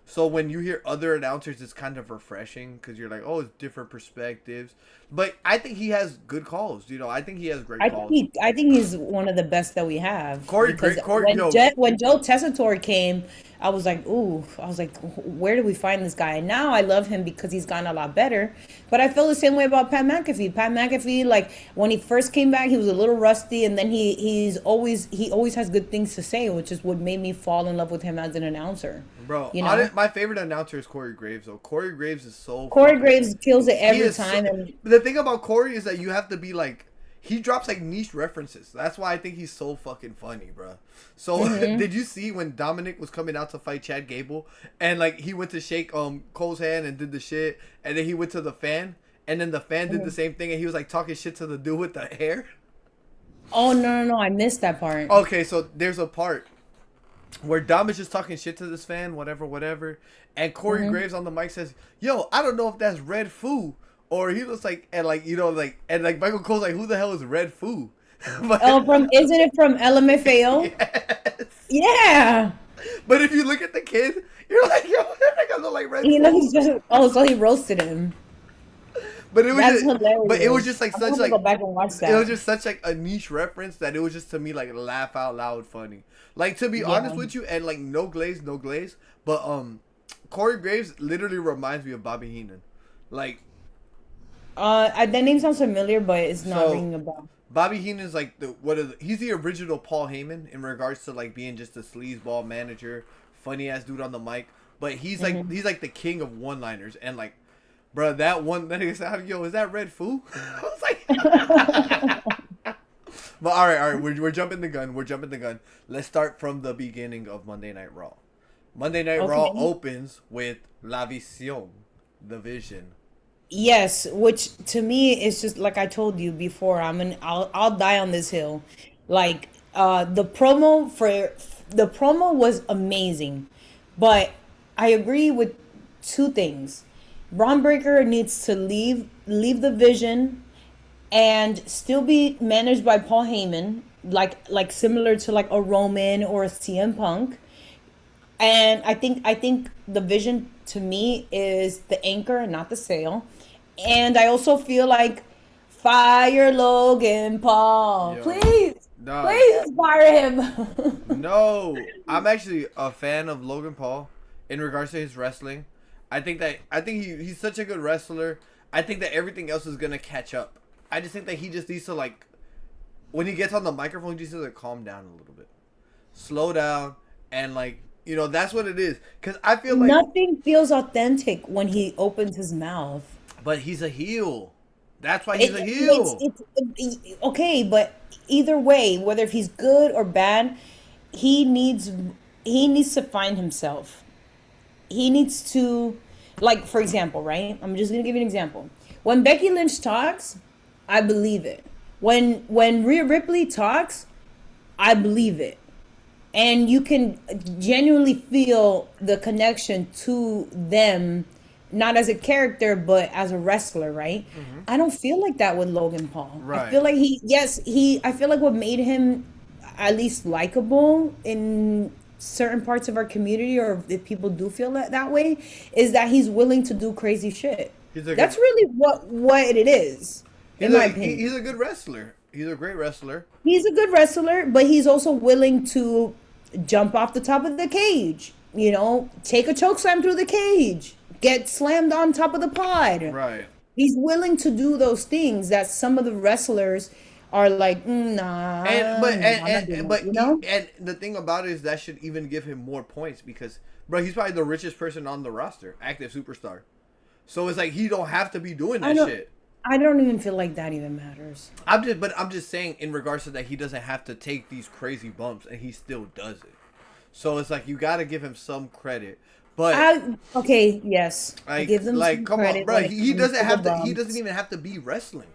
So when you hear other announcers, it's kind of refreshing because you're like, oh, it's different perspectives. But I think he has good calls. I think he has great calls. I think he's one of the best that we have. Corey, Because great Corey, when yo, When Joe Tessitore came, I was like, ooh, I was like, where do we find this guy? And now I love him because he's gotten a lot better. But I feel the same way about Pat McAfee. Pat McAfee, like when he first came back, he was a little rusty, and then he always has good things to say, which is what made me fall in love with him as an announcer. bro. You know, My favorite announcer is Corey Graves. Though Corey Graves is so Corey fucking. Graves kills it He every is time, so, and the thing about Corey is that you have to be like he drops like niche references. That's why I think he's so fucking funny, bro. So did you see when Dominic was coming out to fight Chad Gable and like he went to shake Cole's hand and did the shit, and then he went to the fan and then the fan did the same thing and he was like talking shit to the dude with the hair. oh no, I missed that part. Okay, so there's a part where Dom is just talking shit to this fan, whatever, and Corey Graves on the mic says, "Yo, I don't know if that's Red Foo." Or he looks like, and like, and like Michael Cole's like, who the hell is Red Foo? But, Oh, isn't it from LMFAO? yes. Yeah. But if you look at the kid, you're like, yo, that guy look like Red He Foo. looks just, oh, so he roasted him. But it was That's just, hilarious. but it was just like I'm such gonna like, go back and watch that. it was just such like a niche reference that it was just to me like laugh out loud funny. Like to be honest with you, and like no glaze, but Corey Graves literally reminds me of Bobby Heenan, like. That name sounds familiar, but it's not ringing a bell. Bobby Heenan's like he's the original Paul Heyman in regards to like being just a sleazeball manager, funny ass dude on the mic. But he's like the king of one liners and like, bro, that he said, yo, is that Red Foo? I was like, but all right, we're jumping the gun. Let's start from the beginning of Monday Night Raw. Monday Night Raw opens with La Visión, the Vision. Yes, which to me is just like I told you before. I'll die on this hill. Like the promo was amazing, but I agree with two things. Braun Breaker needs to leave the Vision and still be managed by Paul Heyman, like similar to like a Roman or a CM Punk. And I think the Vision to me is the anchor and not the sail. And I also feel like fire Logan Paul. Yo, Please. nah. Please fire him. No, I'm actually a fan of Logan Paul in regards to his wrestling. I think he's such a good wrestler. I think that everything else is gonna catch up. I just think that he just needs to like, when he gets on the microphone, he just needs to calm down a little bit, slow down, and like that's what it is. Cause I feel like Nothing feels authentic when he opens his mouth. but he's a heel. That's why he's a heel. Okay, but either way, whether if he's good or bad, he needs to find himself. He needs to, like, for example, right? I'm just gonna give you an example. When Becky Lynch talks, I believe it. When Rhea Ripley talks, I believe it. And you can genuinely feel the connection to them, not as a character, but as a wrestler, right? I don't feel like that with Logan Paul. Right. I feel like I feel like what made him at least likable in certain parts of our community, or if people do feel that way, is that he's willing to do crazy shit. That's really what it is, in my opinion. He's a good wrestler. He's a great wrestler. He's a good wrestler, but he's also willing to jump off the top of the cage. You know, take a choke slam through the cage, get slammed on top of the pod. Right. He's willing to do those things that some of the wrestlers are like, nah, And but no, I'm not doing that. You know? and the thing about it is that should even give him more points because bro, he's probably the richest person on the roster, active superstar. So it's like he don't have to be doing I that don't. shit. I don't even feel like that even matters. I'm just saying in regards to that he doesn't have to take these crazy bumps and he still does it. So it's like you got to give him some credit. But Okay, yes, I like give them some come credit. on, bro, When it he comes doesn't to have the to he bumps. doesn't even have to be wrestling.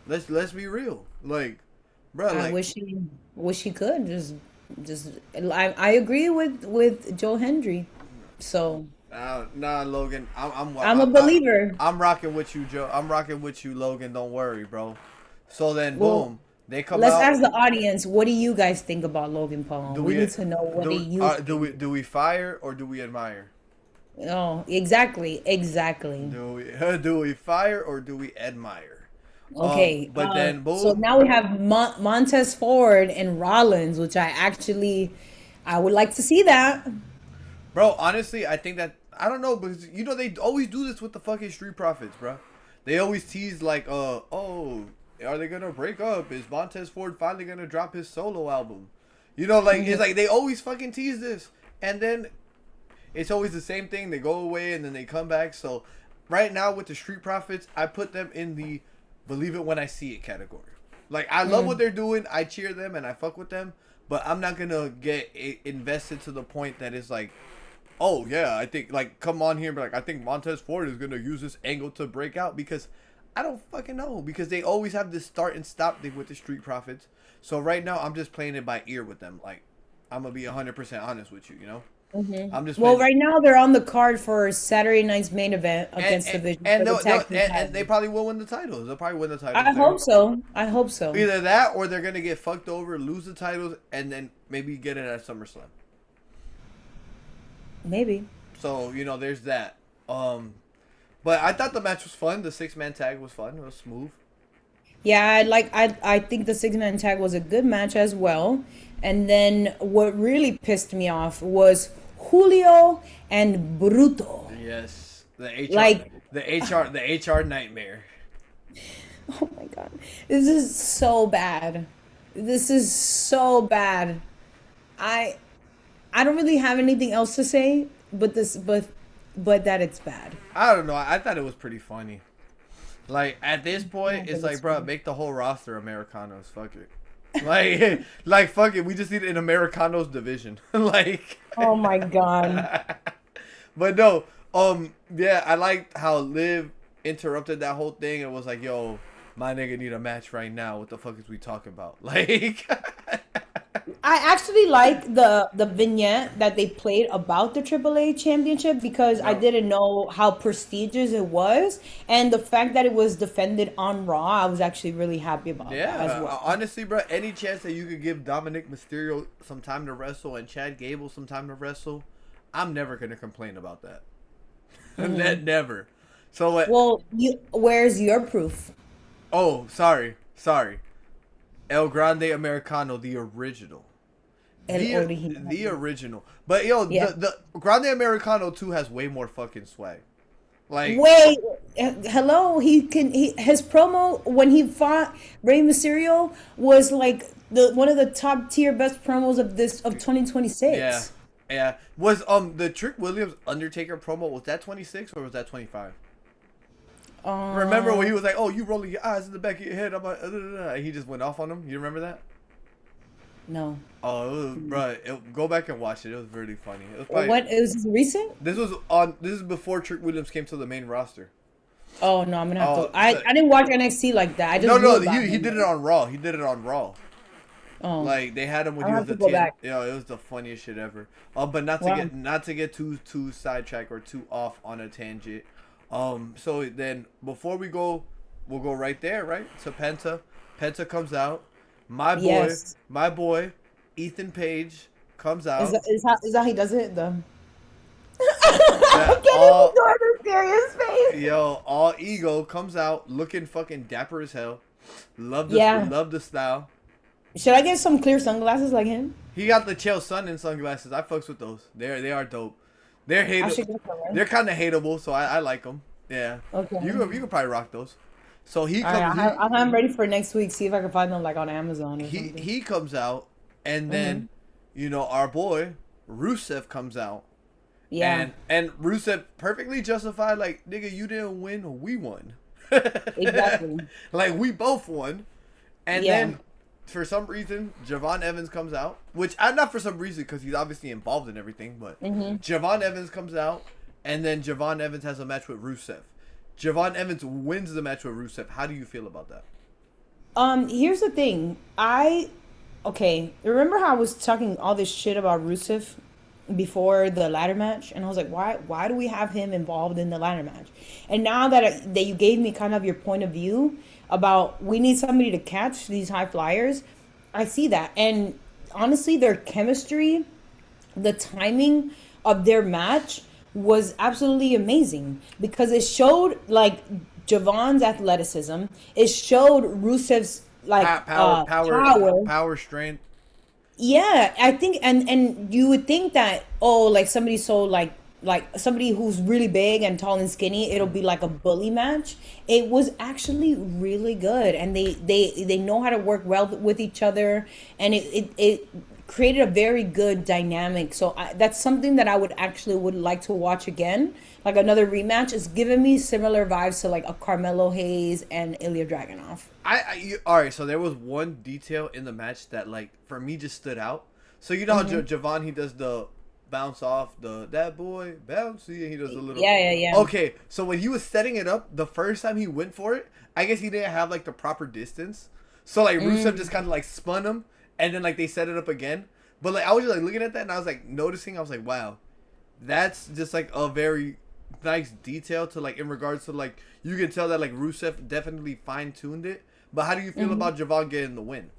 Let's be real. Like bro, I like wish he could just. I agree with Joe Hendry, so nah, Logan. I'm a believer. I'm rocking with you, Joe. I'm rocking with you, Logan. Don't worry, bro. So then, Well, boom, they come let's out. ask the audience. What do you guys think about Logan Paul? Do We we need to know what do you think. do we fire or do we admire? Oh, exactly. Do we fire or do we admire? Okay. But then So boom, now we have Montez Ford and Rollins, which I would like to see that. bro. Honestly, I think that I don't know because you know they always do this with the fucking Street Profits, bro. They always tease like, oh, are they gonna break up? Is Montez Ford finally gonna drop his solo album? You know, like it's like they always fucking tease this, and then it's always the same thing. They go away and then they come back. So right now with the Street Profits, I put them in the believe it when I see it category. Like I love what they're doing. I cheer them and I fuck with them, but I'm not gonna get invested to the point that it's like, oh yeah, I think like come on here and be like I think Montez Ford is gonna use this angle to break out because I don't fucking know because they always have this start and stop thing with the Street Profits. So right now I'm just playing it by ear with them. Like I'm gonna be 100% honest with you. You know, I'm just Well, playing. right now they're on the card for Saturday night's main event against Division And, for the tag team and they title. probably will win the titles. They'll probably win the titles I there. hope so. I hope so. Either that or they're gonna get fucked over, lose the titles, and then maybe get it at SummerSlam. Maybe. So you know, there's that. But I thought the match was fun. The 6-man tag was fun. It was smooth. Yeah, I think the 6-man tag was a good match as well. And then what really pissed me off was Julio and Bruto. Yes, the HR, Like, the HR nightmare. oh my God. This is so bad. This is so bad. I I don't really have anything else to say, but that it's bad. I don't know. I thought it was pretty funny. Like at this point, Yeah, it's but like, it's bro, funny. make the whole roster Americanos. Fuck it. Like, like fuck it. We just need an Americanos division. Like, Oh my God. but no. Yeah, I liked how Liv interrupted that whole thing and was like, "Yo, my nigga need a match right now. What the fuck is we talking about?" Like, I actually like the vignette that they played about the AAA championship because I no. didn't know how prestigious it was, and the fact that it was defended on Raw, I was actually really happy about that as Yeah, well. honestly, bro, any chance that you could give Dominic Mysterio some time to wrestle and Chad Gable some time to wrestle, I'm never gonna complain about that. Never. So what? Well, where's your proof? Oh, sorry. El Grande Americano, the original. El The original. original. But yo, Yeah. the Grande Americano 2 has way more fucking swag. Like, Wait, hello. His promo when he fought Rey Mysterio was like the one of the top tier best promos of yeah, 2026. yeah. Was the Trick Williams Undertaker promo, was that 26 or was that 25? Remember when he was like, "Oh, you rolling your eyes in the back of your head?" I'm like, and he just went off on him. You remember that? No. Oh, it was, bro, go back and watch it. It was really funny. It was probably, What? It was recent? this is before Trick Williams came to the main roster. Oh no, I'm gonna have Oh, to. I didn't watch NXT like that. I just no, knew no, about he him. did it on Raw. He did it on Raw. Oh, Like they had him when I'll he was have to the go 10. back. You know, it was the funniest shit ever. But Wow. not to get too sidetracked or too off on a tangent. So then before we go, we'll go right there, right? To Penta. Penta comes out. Yes. My boy, Ethan Page comes out. Is how he does it? The I That can't all even do the serious face. Yo, all ego comes out looking fucking dapper as hell. Yeah. Love the style. Should I get some clear sunglasses like him? He got the Chill Sun and sunglasses. I fucks with those. They are dope. They're I hate. should get some, right? They're kind of hateable, so I like them. Yeah. Okay. You could probably rock those. So he All right, comes. I'm ready for next week. See if I can find them like on Amazon or something. He comes out, and then, our boy Rusev comes out. Yeah. And Rusev perfectly justified, like, nigga, you didn't win, we won. Exactly. Like, we both won. And Yeah. then, for some reason, Javon Evans comes out. Which, not for some reason, because he's obviously involved in everything. But Javon Evans comes out. And then Javon Evans has a match with Rusev. Javon Evans wins the match with Rusev. How do you feel about that? Here's the thing. Okay, remember how I was talking all this shit about Rusev before the ladder match, and I was like, why do we have him involved in the ladder match? And now that you gave me kind of your point of view about we need somebody to catch these high flyers, I see that. And honestly, their chemistry, the timing of their match was absolutely amazing because it showed like Javon's athleticism. It showed Rusev's like Power, strength. Yeah, I think, and you would think that, oh, like somebody so like somebody who's really big and tall and skinny, it'll be like a bully match. It was actually really good, and they know how to work well with each other, and it created a very good dynamic. So that's something that I would like to watch again, like another rematch. It's giving me similar vibes to like a Carmelo Hayes and Ilya Dragunov. All right. So there was one detail in the match that, like, for me just stood out. So you know how Javon, he does the bounce off that boy bouncy, and he does a little Yeah. Okay, so when he was setting it up the first time he went for it, I guess he didn't have like the proper distance. So like Rusev just kind of like spun him, and then like they set it up again. But like I was just like looking at that, and I was like noticing. I was like, wow, that's just like a very nice detail to like in regards to like you can tell that like Rusev definitely fine tuned it. But how do you feel about Javon getting the win?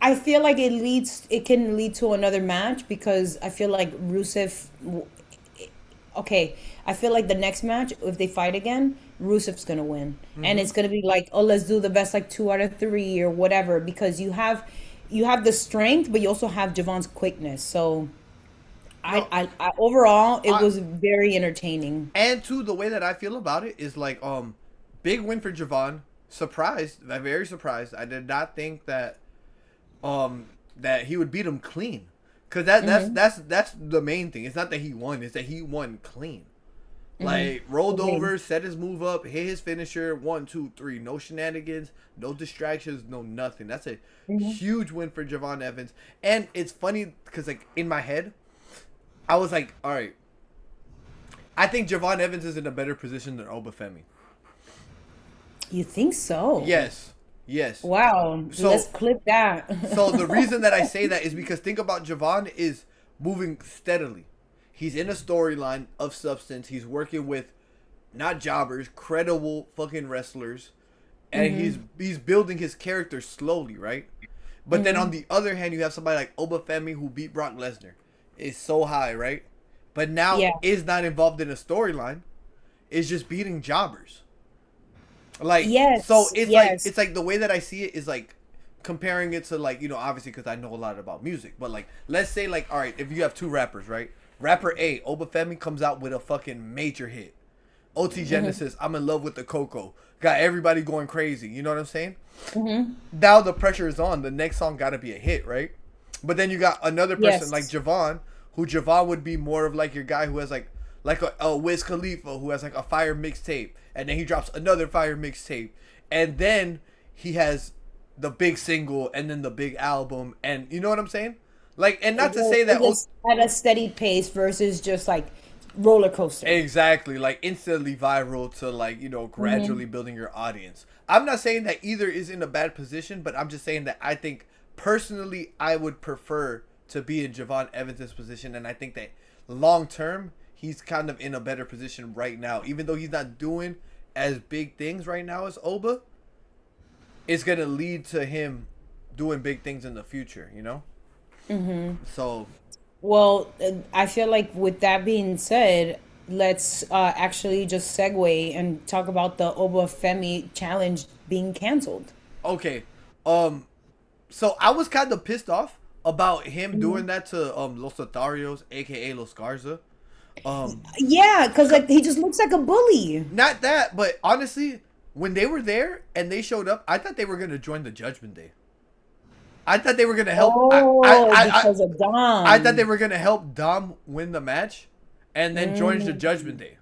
I feel like it can lead to another match because I feel like Rusev. Okay, I feel like the next match, if they fight again, Rusev's gonna win, and it's gonna be like, oh, let's do the best like 2 out of 3 or whatever, because you have the strength, but you also have Javon's quickness. So, No, I overall it I was very entertaining. and two, the way that I feel about it is like big win for Javon. Surprised, I'm very surprised. I did not think that he would beat him clean, because that's the main thing. It's not that he won; it's that he won clean. Like rolled Okay. over, set his move up, hit his finisher. 1, 2, 3. No shenanigans, no distractions, no nothing. That's a huge win for Javon Evans. And it's funny because like in my head, I was like, all right, I think Javon Evans is in a better position than Obafemi. You think so? Yes, yes. Wow. So Let's clip that. So the reason that I say that is because think about Javon is moving steadily. He's in a storyline of substance. He's working with not jobbers, credible fucking wrestlers, and he's building his character slowly, right? But then on the other hand, you have somebody like Obafemi who beat Brock Lesnar. Is so high, right? But now Yeah. is not involved in a storyline. Is just beating jobbers. Like so Yes. it's Yes. like the way that I see it is like comparing it to like obviously because I know a lot about music, but like let's say like all right, if you have two rappers, right? Rapper A, Obafemi comes out with a fucking major hit. OT Genesis, I'm in love with the Coco, got everybody going crazy. You know what I'm saying? Now the pressure is on. The next song got to be a hit, right? But then you got another person like Yes. Javon, who Javon would be more of like your guy who has like a Wiz Khalifa who has like a fire mixtape, and then he drops another fire mixtape, and then he has the big single, and then the big album, and you know what I'm saying? Like, and not to say that Just at a steady pace versus just like roller coaster. exactly like instantly viral to like gradually building your audience. I'm not saying that either is in a bad position, but I'm just saying that I think personally I would prefer to be in Javon Evans' position, and I think that long term he's kind of in a better position right now, even though he's not doing as big things right now as Oba. It's gonna lead to him doing big things in the future, So Well, I feel like with that being said, let's actually just segue and talk about the Oba Femi challenge being canceled. Okay. So I was kind of pissed off about him doing that to Los Lotharios, aka Los Garza. Yeah, because like he just looks like a bully. Not that, but honestly, when they were there and they showed up, I thought they were gonna join the Judgment Day. I thought they were gonna help. Oh, because of I thought they Dom. were gonna help Dom win the match, and then join the Judgment Day.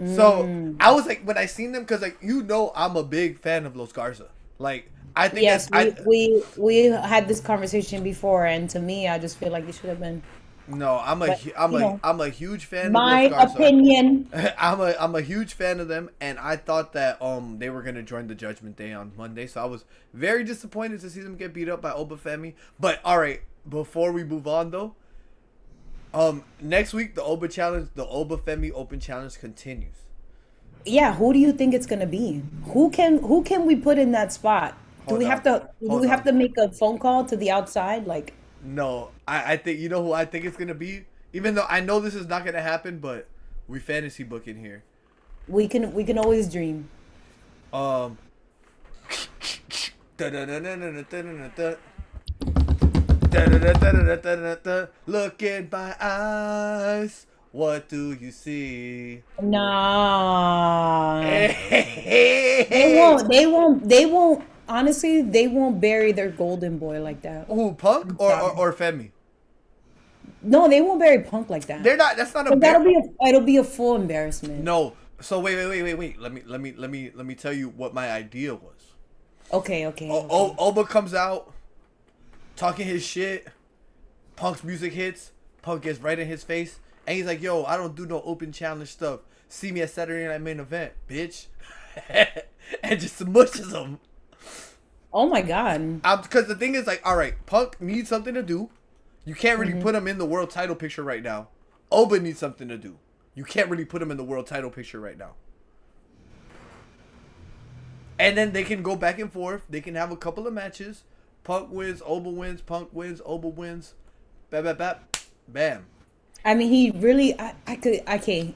So I was like, when I seen them, because like I'm a big fan of Los Garza. Like I think Yes, that's I. we had this conversation before, and to me, I just feel like it should have been. No, But you know, I'm a huge fan of Los my Garza. opinion. I'm a huge fan of them, and I thought that they were gonna join the Judgment Day on Monday, so I was very disappointed to see them get beat up by Obafemi. But all right, before we move on though, next week the Obafemi Open Challenge continues. Yeah, who do you think it's gonna be? Who can we put in that spot? Do Hold we on, have to do hold we have on. to make a phone call to the outside? Like No, I think you know who I think it's gonna be. Even though I know this is not gonna happen, but we fantasy booking here. we can always dream. Um. Look in my eyes. What do you see? Nah. They Hey. won't they won't they won't honestly they won't bury their golden boy like that. Who, Punk I'm or, sorry. or Femi? No, they won't bury Punk like that. They're not. That's not a But bear. it'll be a full embarrassment. No. So wait. Let me tell you what my idea was. Okay. Oba comes out talking his shit. Punk's music hits. Punk gets right in his face, and he's like, "Yo, I don't do no open challenge stuff. See me at Saturday Night Main Event, bitch," and just smushes him. Oh my God. Because the thing is, like, all right, Punk needs something to do. You can't really put him in the world title picture right now. Oba needs something to do. You can't really put him in the world title picture right now. And then they can go back and forth. They can have a couple of matches. Punk wins, Oba wins, Punk wins, Oba wins. Bam, bam, bam, bam. I mean, he really. I could. Okay.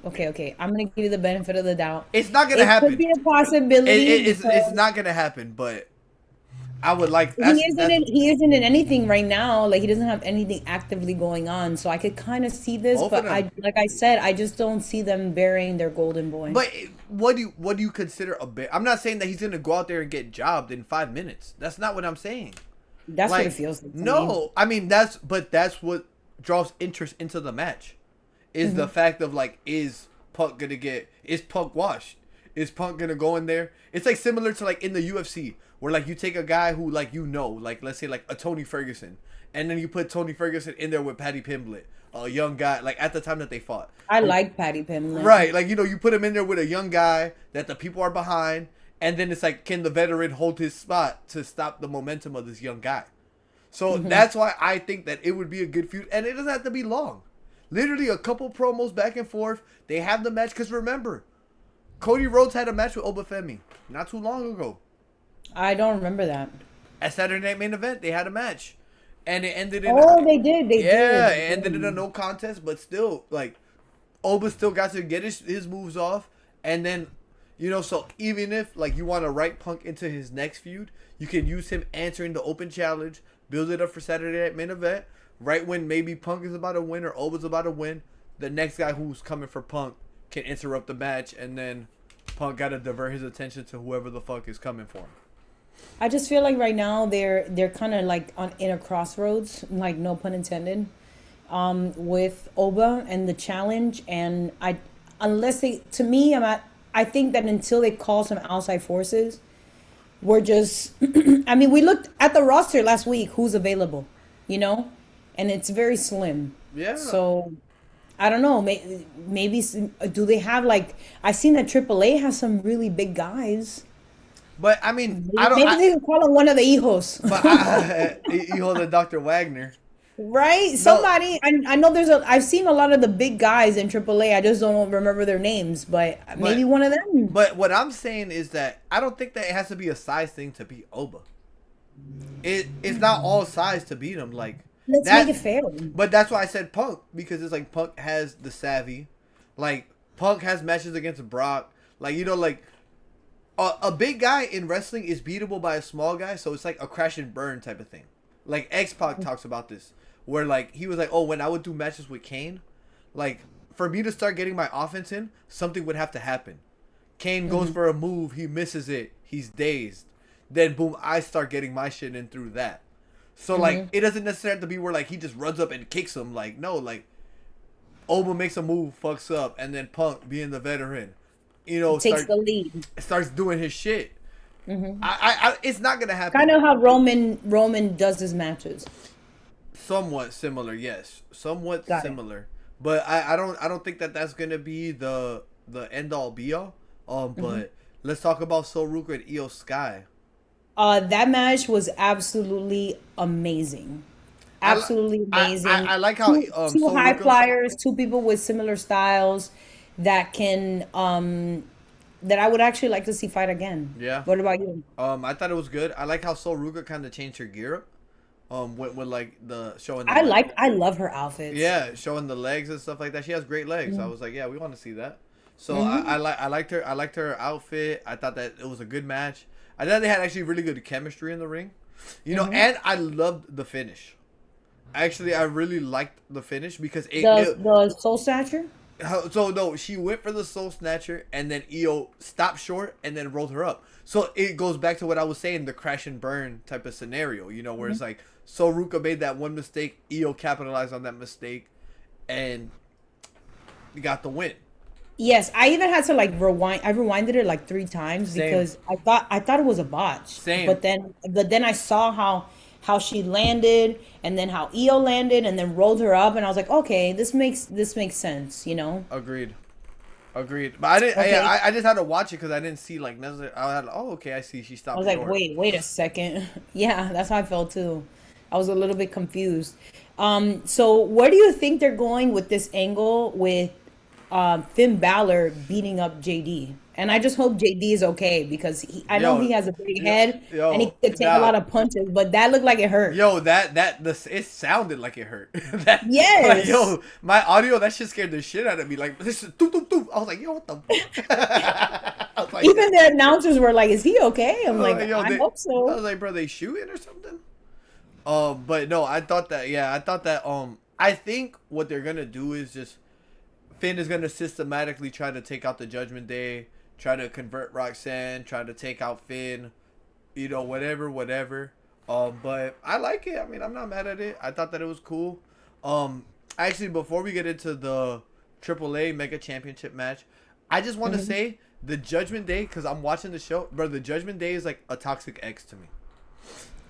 I'm gonna give you the benefit of the doubt. It's not gonna It could happen. be a possibility. It's not gonna happen. But I would like. He isn't in anything right now. Like he doesn't have anything actively going on. So I could kind of see this, Both of but them. like I said, I just don't see them burying their golden boy. But what do you consider a bit? I'm not saying that he's gonna go out there and get jobbed in 5 minutes. That's not what I'm saying. That's what Like, it feels like to me. no, I mean that's what draws interest into the match, is the fact of like, is Punk washed? Is Punk gonna go in there? It's like similar to like in the UFC where like you take a guy who like like let's say like a Tony Ferguson, and then you put Tony Ferguson in there with Paddy Pimblett, a young guy like at the time that they fought. I like Patty Pimblett. Right, like you put him in there with a young guy that the people are behind, and then it's like, can the veteran hold his spot to stop the momentum of this young guy? So that's why I think that it would be a good feud, and it doesn't have to be long. Literally a couple promos back and forth. They have the match because remember, Cody Rhodes had a match with Obafemi not too long ago. I don't remember that. At Saturday Night Main Event, they had a match, and it ended in Oh, they did. They yeah, did. it ended in a no contest, but still, like, Oba still got to get his moves off, and then, so even if, like, you want to write Punk into his next feud, you can use him answering the open challenge, build it up for Saturday Night Main Event, right when maybe Punk is about to win or Oba's about to win, the next guy who's coming for Punk can interrupt the match, and then Punk got to divert his attention to whoever the fuck is coming for him. I just feel like right now they're kind of like in a crossroads, like no pun intended, with Oba and the challenge. And unless they, to me, I think that until they call some outside forces, we're just. I mean, we looked at the roster last week. Who's available, and it's very slim. Yeah. So I don't know. Maybe do they have like I seen that AAA has some really big guys. But, I mean, I don't... Maybe they can call him one of the hijos. But you hold a Dr. Wagner. Right? Somebody. I know I've seen a lot of the big guys in AAA. I just don't remember their names. But maybe one of them. But what I'm saying is that I don't think that it has to be a size thing to beat Oba. It's not all size to beat him. Like, Let's make it fair. But that's why I said Punk, because it's like Punk has the savvy. Like Punk has matches against Brock. Like like a big guy in wrestling is beatable by a small guy, so it's like a crash and burn type of thing. Like X-Pac talks about this, where like he was like, oh, when I would do matches with Kane, like for me to start getting my offense in, something would have to happen. Kane goes for a move, he misses it, he's dazed. Then boom, I start getting my shit in through that. So like it doesn't necessarily have to be where like he just runs up and kicks him. Like no, like Oba makes a move, fucks up, and then Punk, being the veteran, takes the lead. Starts doing his shit. It's not gonna happen. Kind of how Roman does his matches. Somewhat similar, yes. Somewhat Got similar, but I don't think that's gonna be the end all be all. But let's talk about Sol Ruka and Io Sky. That match was absolutely amazing. Absolutely amazing. I like how two Sol high Ruka, flyers, two people with similar styles that can that I would actually like to see fight again. Yeah. What about you? I thought it was good. I like how Sol Ruka kind of changed her gear up. With like the showing. I love her outfits. Yeah, showing the legs and stuff like that. She has great legs. I was like, yeah, we want to see that. So I liked her. I liked her outfit. I thought that it was a good match. I thought they had actually really good chemistry in the ring. And I loved the finish. Actually, I really liked the finish because the Soul Snatcher. So no, she went for the Soul Snatcher and then Io stopped short and then rolled her up. So it goes back to what I was saying, the crash and burn type of scenario, where it's like Sol Ruka made that one mistake, Io capitalized on that mistake, and got the win. Yes, I even had to like rewind. I rewinded it like 3 times because I thought it was a botch. Same. But then I saw how she landed and then how Io landed and then rolled her up and I was like, okay, this makes sense, Agreed. But I didn't. Okay. I just had to watch it because I didn't see like necessarily. I had okay, I see she stopped. I was like, short. wait a second. Yeah, that's how I felt too. I was a little bit confused. So where do you think they're going with this angle with Finn Balor beating up JD? And I just hope JD is okay because I know he has a big head and he could take a lot of punches, but that looked like it hurt. It sounded like it hurt. Yes. Like, my audio, that shit scared the shit out of me. Like this is doop, doop, doop. I was like, what the fuck? I was like, even the announcers were like, is he okay? I'm like, I hope so. I was like, bro, they shooting or something? But no, I thought that I think what they're gonna do is just Finn is gonna systematically try to take out the Judgment Day, try to convert Roxanne, try to take out Finn, whatever. But I like it. I mean, I'm not mad at it. I thought that it was cool. Actually, before we get into the AAA Mega Championship match, I just want to say the Judgment Day, because I'm watching the show, bro. The Judgment Day is like a toxic ex to me.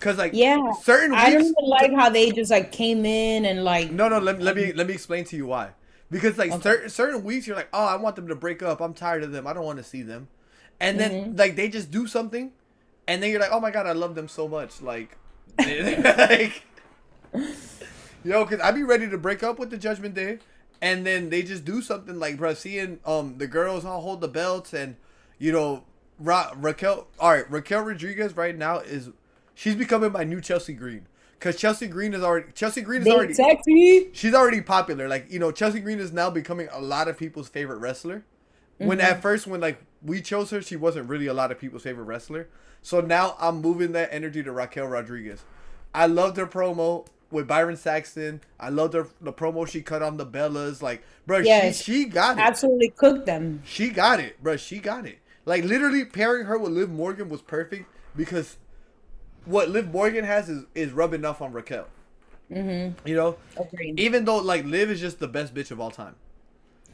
Cause like certain weeks, I don't even like how they just like came in and like no. Let me explain to you why. Because like certain weeks you're like, oh, I want them to break up. I'm tired of them. I don't want to see them. And then like they just do something, and then you're like, oh my god, I love them so much. Like, like because I'd be ready to break up with the Judgment Day, and then they just do something like, bro, seeing the girls all hold the belts and Raquel. All right, Raquel Rodriguez right now she's becoming my new Chelsea Green. Because Chelsea Green is already sexy. She's already popular. Like, Chelsea Green is now becoming a lot of people's favorite wrestler. When at first, when like we chose her, she wasn't really a lot of people's favorite wrestler. So now I'm moving that energy to Raquel Rodriguez. I loved her promo with Byron Saxton. I loved the promo she cut on the Bellas. Like, bro, yes, she got it. Absolutely cooked them. She got it, bro. She got it. Like, literally pairing her with Liv Morgan was perfect because what Liv Morgan has is rubbing off on Raquel. Agreed. Even though like Liv is just the best bitch of all time.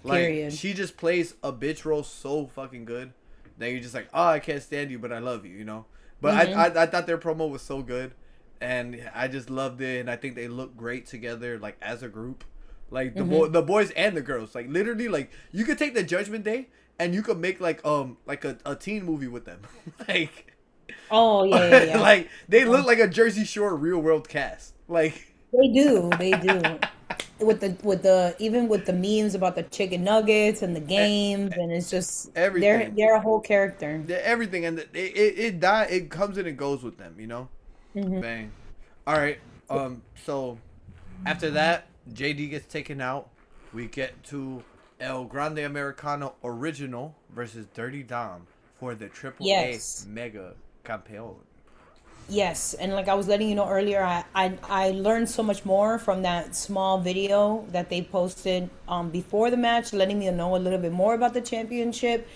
Like, period. She just plays a bitch role so fucking good that you're just like, oh, I can't stand you, but I love you, But I thought their promo was so good, and I just loved it, and I think they look great together, like as a group, like the boys and the girls. Like literally, like you could take the Judgment Day and you could make like a teen movie with them, like. Oh yeah. Like they look like a Jersey Shore real world cast. Like they do. With the even with the memes about the chicken nuggets and the games and it's just everything. They're a whole character. They're everything, and it comes in and goes with them. Bang. All right. So after that, JD gets taken out. We get to El Grande Americano Original versus Dirty Dom for the Triple A Yes. Mega Campeon. Yes, and like I was letting you know earlier, I learned so much more from that small video that they posted before the match, letting me know a little bit more about the championship,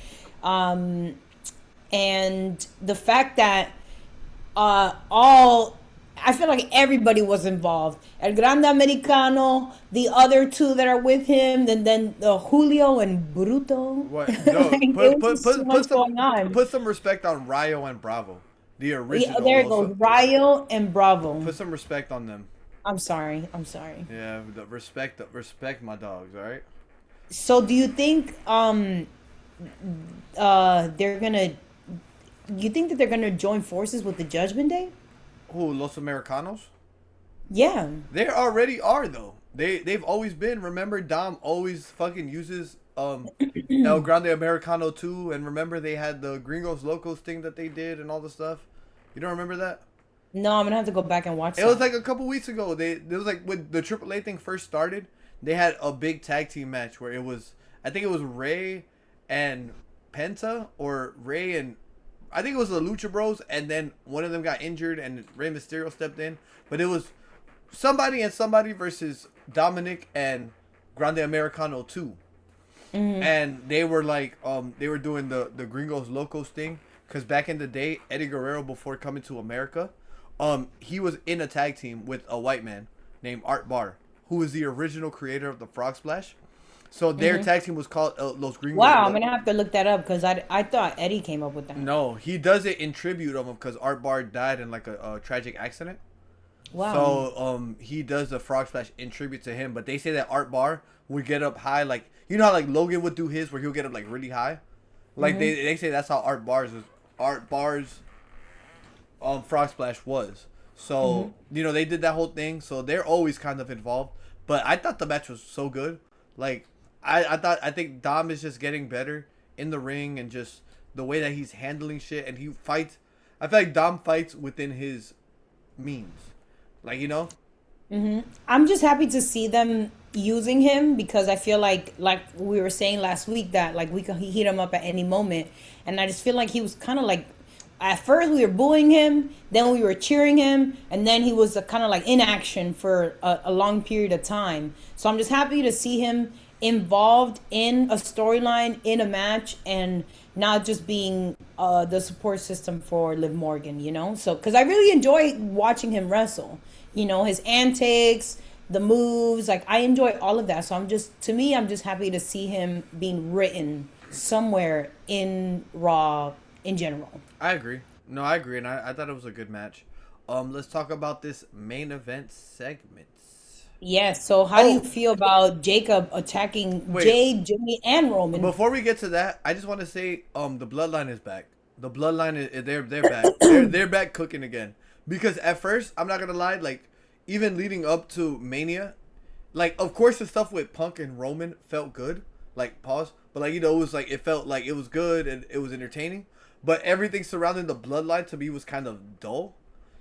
um, and the fact that all I feel like everybody was involved. El Grande Americano, the other two that are with him, and then Julio and Bruto. What? Like No, it was just too much going on. put some respect on Rayo and Bravo, the Yeah, original. there it goes. Rayo and Bravo. Put some respect on them. I'm sorry. I'm sorry. Yeah, respect my dogs. All right. So do you think they're gonna you think that they're gonna join forces with the Judgment Day? Who, Los Americanos? Yeah. They already are though. They've always been. Remember, Dom always fucking uses El Grande Americano too, and remember they had the Gringos Locos thing that they did and all the stuff. You don't remember that? No, I'm gonna have to go back and watch It was that. like a couple weeks ago. It was like when the AAA thing first started. They had a big tag team match where it was, I think it was Ray and Penta, or Ray and, I think it was the Lucha Bros, and then one of them got injured and Rey Mysterio stepped in. But it was somebody and somebody versus Dominic and Grande Americano 2. And they were like, they were doing the Gringos Locos thing, because back in the day, Eddie Guerrero, before coming to America, he was in a tag team with a white man named Art Barr, who was the original creator of the Frog Splash. So their tag team was called Los Gringos. Wow, I'm gonna have to look that up because I thought Eddie came up with that. No, he does it in tribute of him because Art Barr died in like a tragic accident. Wow. So he does the Frog Splash in tribute to him. But they say that Art Barr would get up high, like, you know how like Logan would do his, where he'll get up like really high. Like they say that's how Art Barr's Frog Splash was. So you know they did that whole thing. So they're always kind of involved. But I thought the match was so good. Like I think Dom is just getting better in the ring, and just the way that he's handling shit, and he fights. I feel like Dom fights within his means. Like, you know? I'm just happy to see them using him because I feel like we were saying last week that like we could heat him up at any moment, and I just feel like he was kind of like, at first we were booing him, then we were cheering him, and then he was kind of like in action for a long period of time. So I'm just happy to see him involved in a storyline, in a match, and not just being the support system for Liv Morgan, you know? So, because I really enjoy watching him wrestle, you know, his antics, the moves, like I enjoy all of that. So I'm just happy to see him being written somewhere in Raw in general. I agree. No, I agree, and I thought it was a good match. Let's talk about this main event segment. Yes. So how do you feel about Jacob attacking Jay, Jimmy, and Roman? Before we get to that, I just want to say, the Bloodline is back. The Bloodline is they're back. they're back cooking again. Because at first, I'm not gonna lie, like even leading up to Mania, like of course the stuff with Punk and Roman felt good. Like pause, but like, you know, it was like it felt like it was good and it was entertaining. But everything surrounding the Bloodline to me was kind of dull.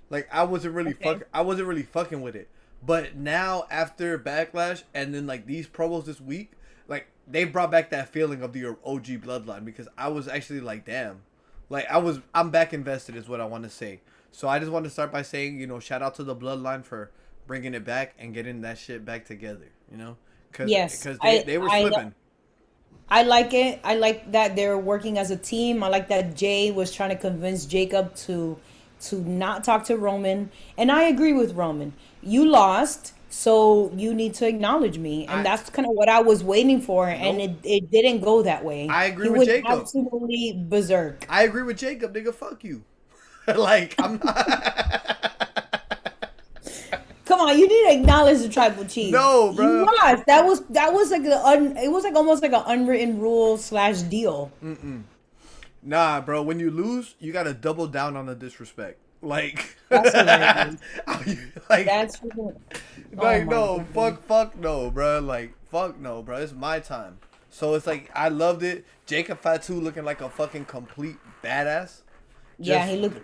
Like I wasn't really fucking with it. But now after Backlash and then like these promos this week, like they brought back that feeling of the OG Bloodline, because I was actually like, damn, like I'm back invested is what I want to say. So I just want to start by saying, you know, shout out to the Bloodline for bringing it back and getting that shit back together, you know, because they were slipping. I like it. I like that they're working as a team. I like that Jay was trying to convince Jacob to not talk to Roman. And I agree with Roman. You lost, so you need to acknowledge me. And that's kind of what I was waiting for. Nope. And it didn't go that way. I agree with Jacob. He was absolutely berserk. I agree with Jacob, nigga. Fuck you. Like, I'm Come on, you need to acknowledge the tribal chief. No, bro. You lost. That was like it was like almost like an unwritten rule / deal. Nah, bro. When you lose, you gotta double down on the disrespect. Like, that's like that's like no, fuck no, bro. Like, fuck no, bro. It's my time. So it's like I loved it. Jacob Fatu looking like a fucking complete badass. He looked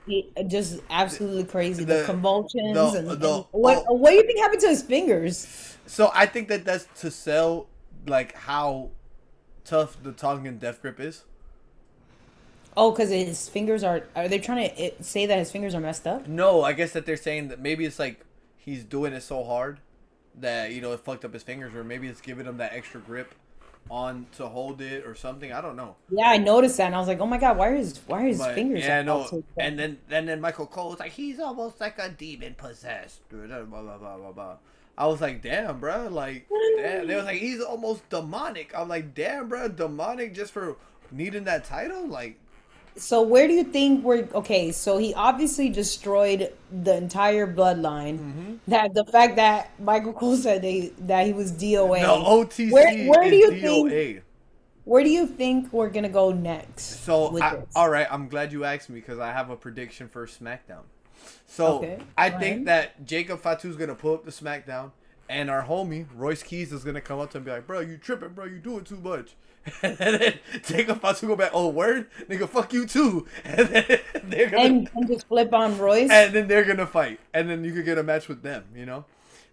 just absolutely crazy. The convulsions and what do you think happened to his fingers? So I think that's to sell like how tough the Tongan death grip is? Oh, because his fingers are they trying to say that his fingers are messed up? No, I guess that they're saying that maybe it's like he's doing it so hard that it fucked up his fingers, or maybe it's giving him that extra grip on to hold it or something. I don't know. Yeah, I noticed that, and I was like, oh my god, why are his But fingers yeah, all no. taped up? And then Michael Cole was like, he's almost like a demon possessed. Blah, blah, blah, blah, blah, blah. I was like, damn, bro. Like, damn. They was like, he's almost demonic. I'm like, damn, bro, demonic just for needing that title. Like, So where do you think we're okay? So he obviously destroyed the entire bloodline. That the fact that Michael Cole said that he was DOA. the OTC Where do is you DOA. think where do you think we're gonna go next So, with this? all right, I'm glad you asked me because I have a prediction for SmackDown. So, Okay, I go think ahead. that Jacob Fatu's going to pull up the SmackDown, and our homie, Royce Keys, is going to come up to him and be like, bro, you tripping, bro, you doing too much. And then Jacob Fatu go back, oh, word? Nigga, fuck you too. And then they're going to... And just flip on Royce. And then they're going to fight. And then you could get a match with them,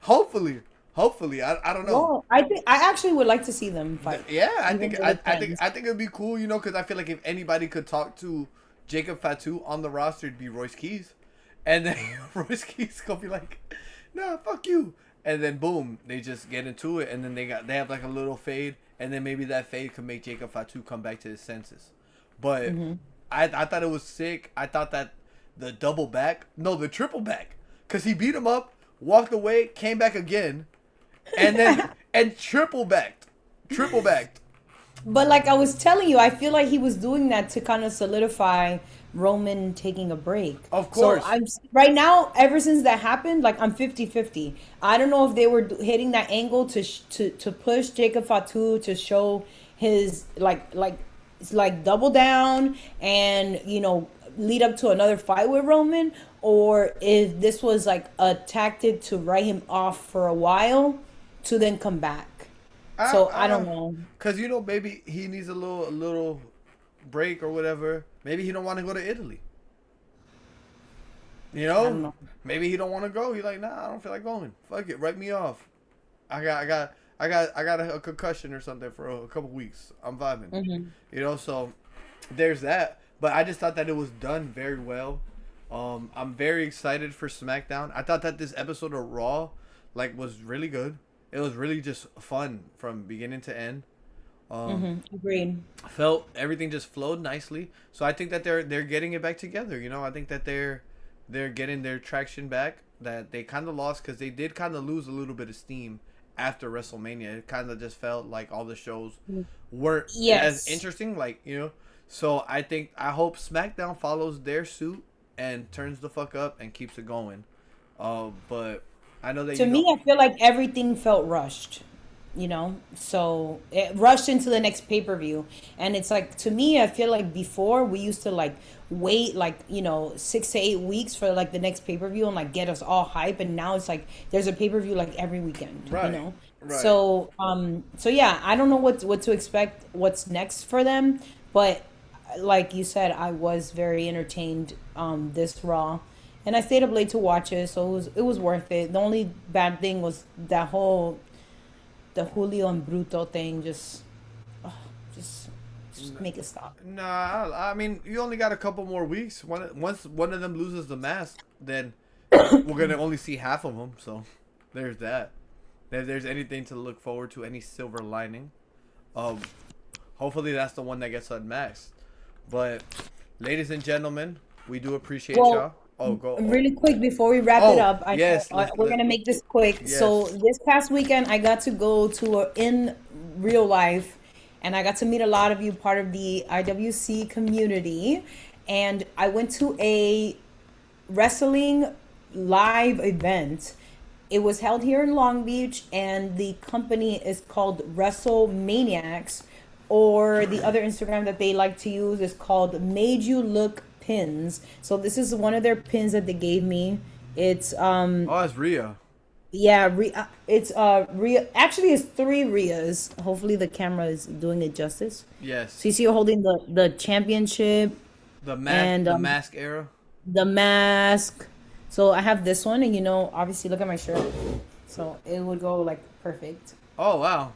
Hopefully. I don't know. Well, I actually would like to see them fight. Yeah, I Even think though I, they're I think friends. I think it'd be cool, because I feel like if anybody could talk to Jacob Fatu on the roster, it'd be Royce Keys, and then Royce Keys gonna be like, "Nah, fuck you," and then boom, they just get into it, and then they have like a little fade, and then maybe that fade could make Jacob Fatu come back to his senses. But I thought it was sick. I thought that the the triple back, cause he beat him up, walked away, came back again. And then triple backed. But like I was telling you, I feel like he was doing that to kind of solidify Roman taking a break. Of course. So I'm right now, ever since that happened, like I'm 50-50. I don't know if they were hitting that angle to push Jacob Fatu to show his like double down and lead up to another fight with Roman, or if this was like a tactic to write him off for a while to then come back. So I don't know. Cause maybe he needs a little break or whatever. Maybe he don't want to go to Italy. I don't know. Maybe he don't want to go. He's like, nah, I don't feel like going. Fuck it, write me off. I got a concussion or something for a couple weeks. I'm vibing. So there's that. But I just thought that it was done very well. I'm very excited for SmackDown. I thought that this episode of Raw was really good. It was really just fun from beginning to end. Agreed. Felt everything just flowed nicely. So I think that they're getting it back together. I think that they're getting their traction back that they kind of lost because they did kind of lose a little bit of steam after WrestleMania. It kind of just felt like all the shows weren't as interesting. So I hope SmackDown follows their suit and turns the fuck up and keeps it going. But I know that To me, I feel like everything felt rushed, so it rushed into the next pay-per-view. And it's like, to me, I feel like before we used to wait 6 to 8 weeks for the next pay-per-view and get us all hype. And now it's like there's a pay-per-view every weekend, Right. So yeah, I don't know what to expect, what's next for them. But like you said, I was very entertained this Raw. And I stayed up late to watch it, so it was worth it. The only bad thing was the Julio and Bruto thing. Just make it stop. Nah, I mean, you only got a couple more weeks. Once one of them loses the mask, then we're gonna only see half of them. So there's that. If there's anything to look forward to, any silver lining, hopefully that's the one that gets unmasked. But ladies and gentlemen, we do appreciate y'all. Oh, go really quick before we wrap it up. We're gonna make this quick. Yes. So this past weekend, I got to go to in real life, and I got to meet a lot of you, part of the IWC community, and I went to a wrestling live event. It was held here in Long Beach, and the company is called WrestleManiacs, or the other Instagram that they like to use is called Made You Look Pins. So this is one of their pins that they gave me. It's Oh, it's Rhea. yeah, it's Rhea. Actually, it's 3 Rheas. Hopefully the camera is doing it justice. Yes. So you see her holding the championship, The and mask era. the mask. So I have this one, and obviously look at my shirt. So it would go perfect. Oh wow.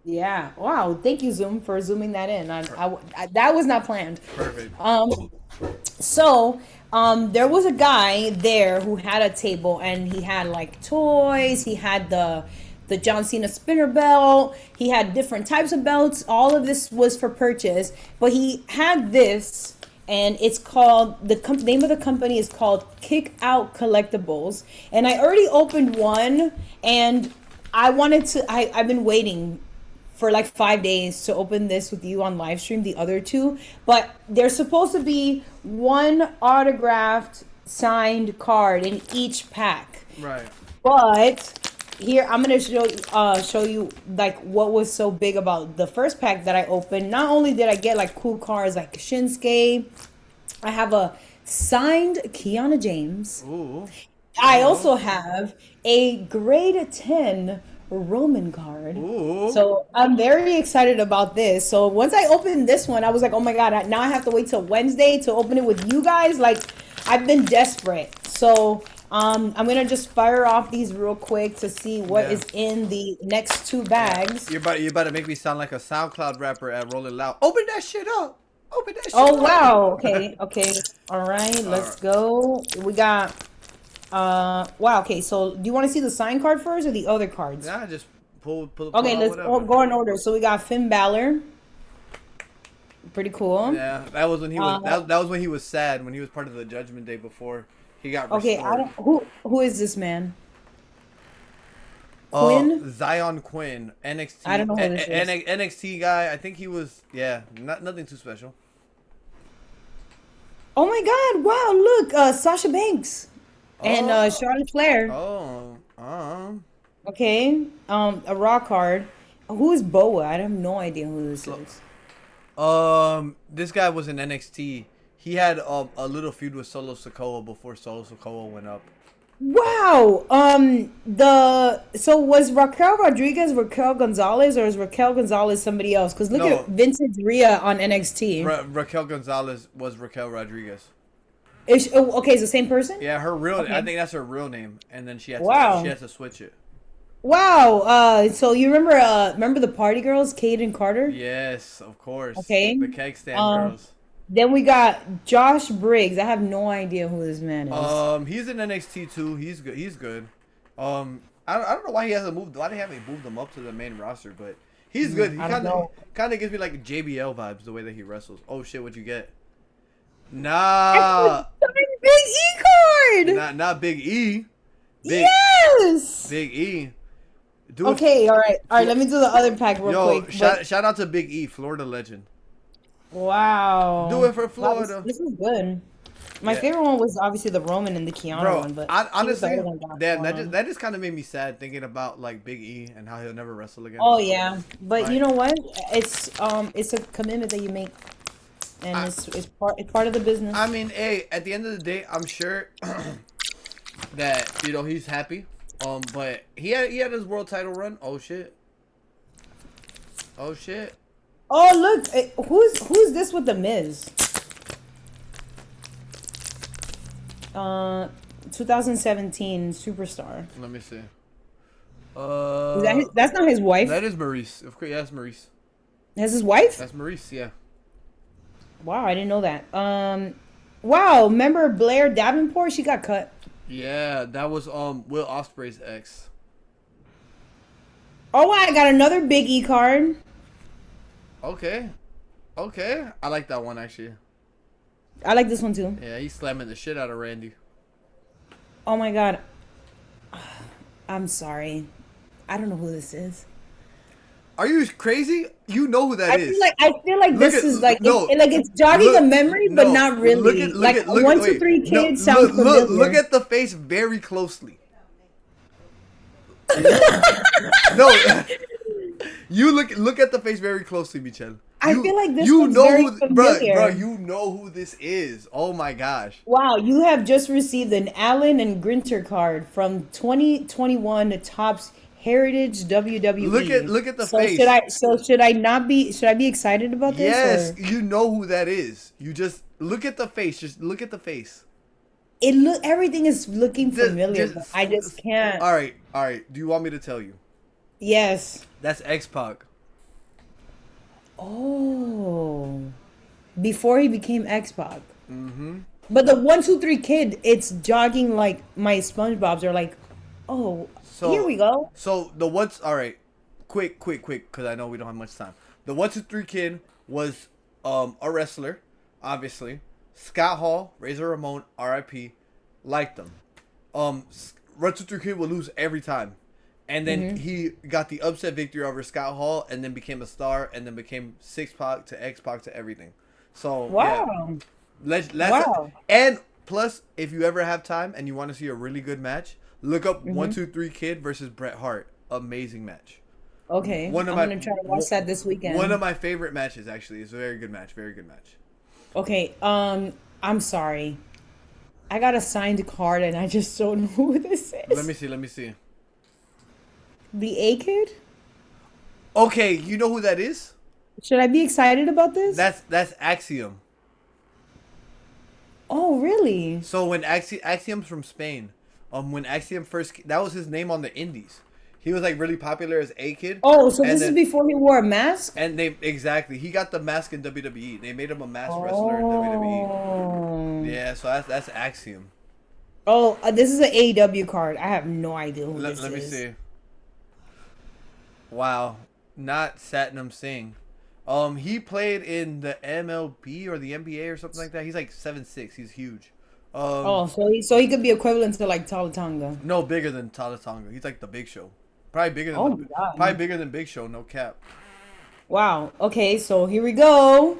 Yeah. Wow. Thank you, Zoom, for zooming that in. Per- That was not planned. Perfect. Um, so, there was a guy there who had a table, and he had like toys. He had the John Cena spinner belt. He had different types of belts. All of this was for purchase, but he had this, and it's called name of the company is called Kick Out Collectibles. And I already opened one, and I've been waiting for like 5 days to open this with you on live stream, the other two. But there's supposed to be one autographed signed card in each pack. Right. But here I'm gonna show you like what was so big about the first pack that I opened. Not only did I get like cool cards like Shinsuke, I have a signed Kiana James. Ooh. I Uh-huh. also have a grade 10 Roman card. Ooh. So I'm very excited about this. So once I opened this one, I was like, oh my God, now I have to wait till Wednesday to open it with you guys. Like, I've been desperate. So I'm going to just fire off these real quick to see what Yeah. is in the next two Yeah. bags. You're about to make me sound like a SoundCloud rapper at Rolling Loud. Open that shit up. Open that shit Oh, up. wow. Okay. Okay. All right. All Let's right. go. We got, wow. Okay. So do you want to see the sign card first or the other cards? Yeah, just pull Okay, out let's whatever. go in order. So we got Finn Balor. Pretty cool. Yeah, that was when he was Uh, that was when he was sad when he was part of the Judgment Day before he got okay, I restored. don't who is this man? Quinn? Zion Quinn, I don't NXT know who this is. NXT guy. I think he was nothing too special. Oh my God! Wow, look, Sasha Banks and Oh, Charlotte Flair. oh, Okay, a Raw card. Who is Boa? I have no idea who this so, is. this guy was in NXT. He had a little feud with Solo Sikoa before Solo Sikoa went up. Wow. The so was Raquel Rodriguez Raquel Gonzalez, or is Raquel Gonzalez somebody else? Because look at No, Vintage Rhea on NXT. Raquel Gonzalez was Raquel Rodriguez. Okay, it's the same person. Yeah, her real. I Okay. think that's her real name, and then she Wow. has to switch it. Wow. So you remember the party girls, Kate and Carter? Yes, of course. Okay. The keg stand Um, girls. then we got Josh Briggs. I have no idea who this man is. He's in NXT too. He's good. He's good. I don't know why he hasn't moved. Why they haven't moved him up to the main roster, but he's good. He I don't know. kind of gives me like JBL vibes the way that he wrestles. Oh shit, what'd you get? I got Nah, a Big E card. not Big E. Big Yes. Big E. Do it. Okay. All right. All right. Let me do the other pack real Yo, quick. shout out to Big E, Florida legend. Wow. Do it for Wow, Florida. this is good. My Yeah. favorite one was obviously the Roman and the Keanu Bro, one, but I, see what the honestly, other one got damn, going on. that just kind of made me sad thinking about like Big E and how he'll never wrestle again. Oh yeah, but you Like, know what? It's a commitment that you make, and I, it's part of the business. I mean, hey, at the end of the day, I'm sure that he's happy. But he had his world title run. Oh shit. Oh shit. Oh look, who's this with the Miz? 2017 superstar. Let me see. Is that that's not his wife? That is Maurice. Of course, yeah, that's Maurice. That's his wife? That's Maurice. Yeah. Wow, I didn't know that. Wow, remember Blair Davenport? She got cut. Yeah, that was Will Ospreay's ex. Oh, I got another Big E card. Okay. Okay. I like that one actually. I like this one too. Yeah, he's slamming the shit out of Randy. Oh my God. I'm sorry. I don't know who this is. Are you crazy? You know who that is. I feel like Look this at- is like no. it's jogging a Look, memory, but no, not really. look One, at, two, wait, three no, kids sounds familiar. look at the face very closely. No, you look at the face very closely, Michelle. I feel like this you one's know very who, familiar. bro, you know who this is. Oh my gosh. Wow, you have just received an Allen and Grinter card from 2021 Topps Heritage WWE. Look at the so face. Should I be excited about this? Yes, Or? you know who that is. You just look at the face. Just look at the face. Everything is looking familiar, but I just can't. All right. Do you want me to tell you? Yes. That's X-Pac. Oh, before he became X-Pac. Mm-hmm. But the 1, 2, 3 kid, it's jogging like my SpongeBob's are like, oh, here So, we go. so the what's all right? Quick, because I know we don't have much time. The 1, 2, 3 kid was a wrestler, obviously. Scott Hall, Razor Ramon, R.I.P. Liked them. 1, 2, 3 kid would lose every time, and then he got the upset victory over Scott Hall, and then became a star, and then became 6 Pac to X-Pac to everything. So yeah, Wow. let's Wow. and plus, if you ever have time and you want to see a really good match, look up 1, 2, 3 Kid versus Bret Hart. Amazing match. Okay. One of I'm my gonna try to watch that this one of weekend. my favorite matches actually. It's a very good match. Very good match. Okay. I'm sorry. I got a signed card and I just don't know who this Let is. me see. Let me see. The A kid? Okay, you know who that is? Should I be excited about this? That's Axiom. Oh, really? So when Axiom's from Spain, when Axiom first, that was his name on the Indies. He was like really popular as A Kid, Oh, so and this is then before he wore a mask? and they exactly he got the mask in WWE. They made him a masked wrestler in WWE. Oh. Yeah, so that's Axiom. Oh, this is an AEW card. I have no idea who Let, this let me is. see. Wow, not Satnam Singh. He played in the MLB or the NBA or something like that. He's like 7'6". He's huge. Oh, so he could be equivalent to like Talatanga. No bigger than Talatanga. He's like the Big Show. Probably bigger than Oh my probably God. bigger than Big Show. No cap. Wow. Okay, so here we go.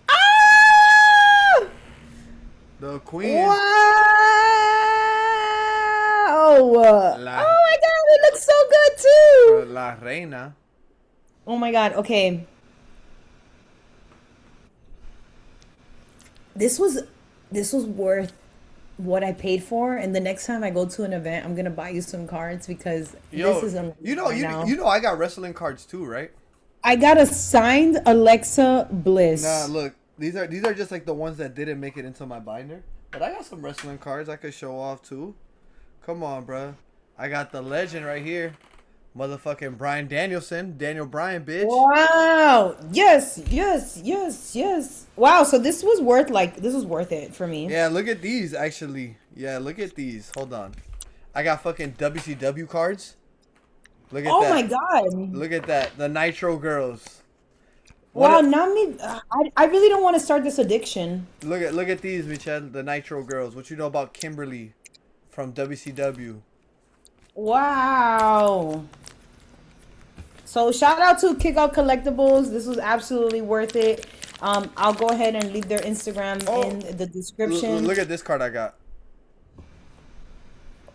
Ah! The Queen, Wow! Oh La my God, it looks so good too. La Reina. Oh my God. Okay. This was this was worth what I paid for, and the next time I go to an event, I'm gonna buy you some cards because this Yo, is amazing you know right now. you know I got wrestling cards too, right? I got a signed Alexa Nah, Bliss. look, these are just like the ones that didn't make it into my binder. But I got some wrestling cards I could show off too. Come on, bruh. I got the legend right here. Motherfucking Brian Danielson. Daniel Bryan, bitch. Wow. Yes, yes, yes, yes. Wow, so this was worth it for me. Yeah, look at these, actually. Yeah, look at these. Hold on. I got fucking WCW cards. Look at Oh my that. God. Look at that. The Nitro Girls. What Wow, a, not me. I really don't want to start this addiction. look at these, Michelle. The Nitro Girls. What you know about Kimberly from WCW? Wow. So shout out to Kick Out Collectibles. This was absolutely worth it. I'll go ahead and leave their Instagram Oh, in the description. look at this card I got.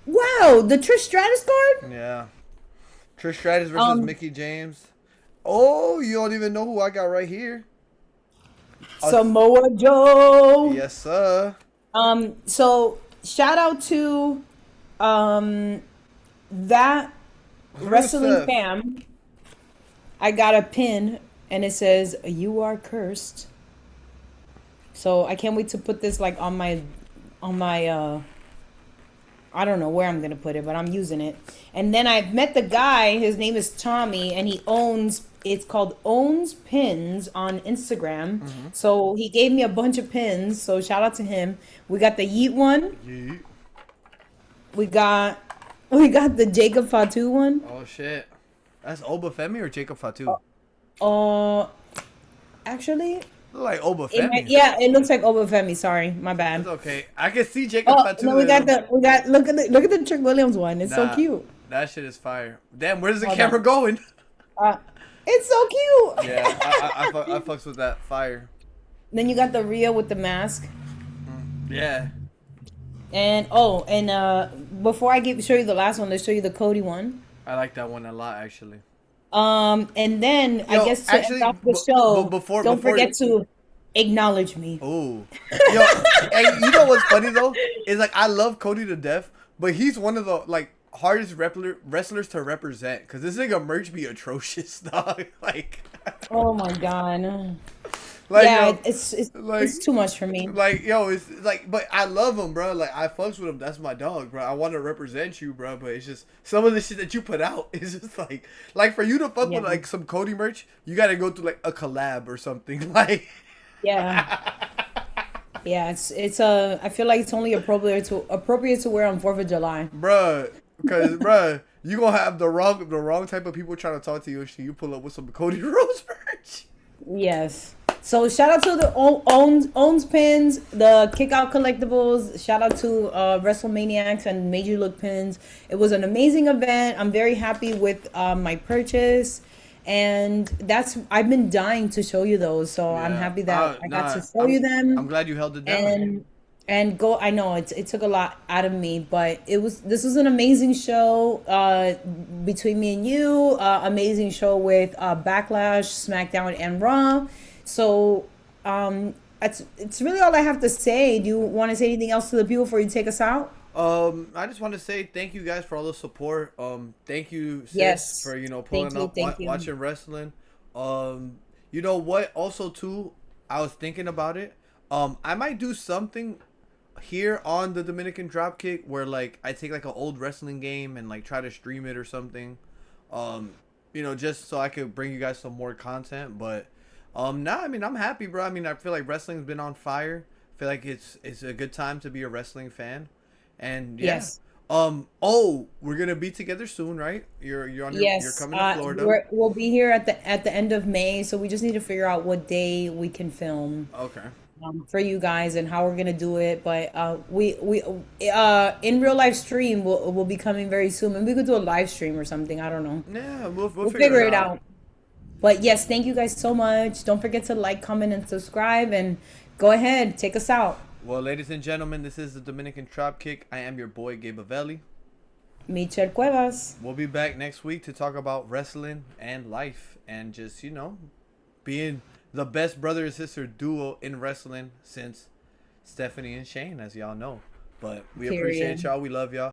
Wow, the Trish Stratus card? Yeah. Trish Stratus versus Um, Mickey James. Oh, you don't even know who I got right here. Samoa Joe. Yes, sir. So shout out to that wrestling Rusev. fam. I got a pin and it says "You are cursed." So I can't wait to put this like on my I don't know where I'm gonna put it, but I'm using it. And then I met the guy. His name is Tommy, and he owns. It's called Owns Pins on Instagram. So he gave me a bunch of pins. So shout out to him. We got the Yeet one. Yeah. We got the Jacob Fatu one. Oh, shit. That's Oba Femi or Jacob Fatu? Uh, actually, Look like Oba Femi. yeah, it looks like Obafemi. Sorry, my bad. It's okay. I can see Jacob Oh Fatu no, we there, got though. look at the Trick Williams one. It's so Nah, cute. that shit is fire. Damn, where's the Hold camera on. going? Uh, it's so cute. Yeah, I fucks with that fire. Then you got the Rhea with the mask. Yeah. And before I show you the last one, let's show you the Cody one. I like that one a lot, actually. And then I Yo, guess to actually, end off the show, before don't forget to acknowledge me. Oh, yo, hey, you know what's funny though? Is like I love Cody to death, but he's one of the like hardest wrestlers to represent because this nigga merch be atrocious, dog. Like, Oh my god. Like Yeah, yo, it's like too much for me. like yo, it's like, but I love him, bro. Like I fucks with him. That's my dog, bro. I want to represent you, bro. But it's just some of the shit that you put out is just like for you to fuck Yeah, with like some Cody merch, you gotta go through like a collab or something. Like, yeah, yeah. I feel like it's only appropriate to wear on Fourth of July. bruh, because bruh, you gonna have the wrong type of people trying to talk to you. And shit, you pull up with some Cody Rose merch. Yes. So shout out to the owns pins, the kick out collectibles. Shout out to WrestleManiacs and Major Look pins. It was an amazing event. I'm very happy with my purchase, and that's I've been dying to show you those. So I'm Yeah. happy that I got Nah. to show you I'm them glad you held it down. and go. I know it took a lot out of me, but this was an amazing show between me and you. Amazing show with Backlash, SmackDown, and Raw. So it's really all I have to say. Do you want to say anything else to the people before you take us out? I just want to say thank you guys for all the support. Thank you, sis, Yes. for Thank pulling you. up, Thank you. watching wrestling. You know what? Also, too, I was thinking about it. I might do something here on the Dominican Dropkick where like I take like an old wrestling game and like try to stream it or something. Um, just so I could bring you guys some more content. But nah, I mean I'm happy, bro. I mean I feel like wrestling's been on fire. I feel like it's a good time to be a wrestling fan. And yeah. Yes. Oh, we're gonna be together soon, right? You're Yes. coming to Florida. We'll be here at the end of May, so we just need to figure out what day we can film Okay. for you guys and how we're gonna do it. But we in real life stream will be coming very soon, and we could do a live stream or something. I don't know. Yeah, we'll We'll figure figure it it out. out. But yes, thank you guys so much. Don't forget to like, comment, and subscribe. And go ahead, take us out. Well, ladies and gentlemen, this is the Dominican Dropkick. I am your boy Gabe Avelli. Michelle Cuevas. We'll be back next week to talk about wrestling and life and just, being the best brother and sister duo in wrestling since Stephanie and Shane, as y'all know. But we appreciate Period. y'all. We love y'all.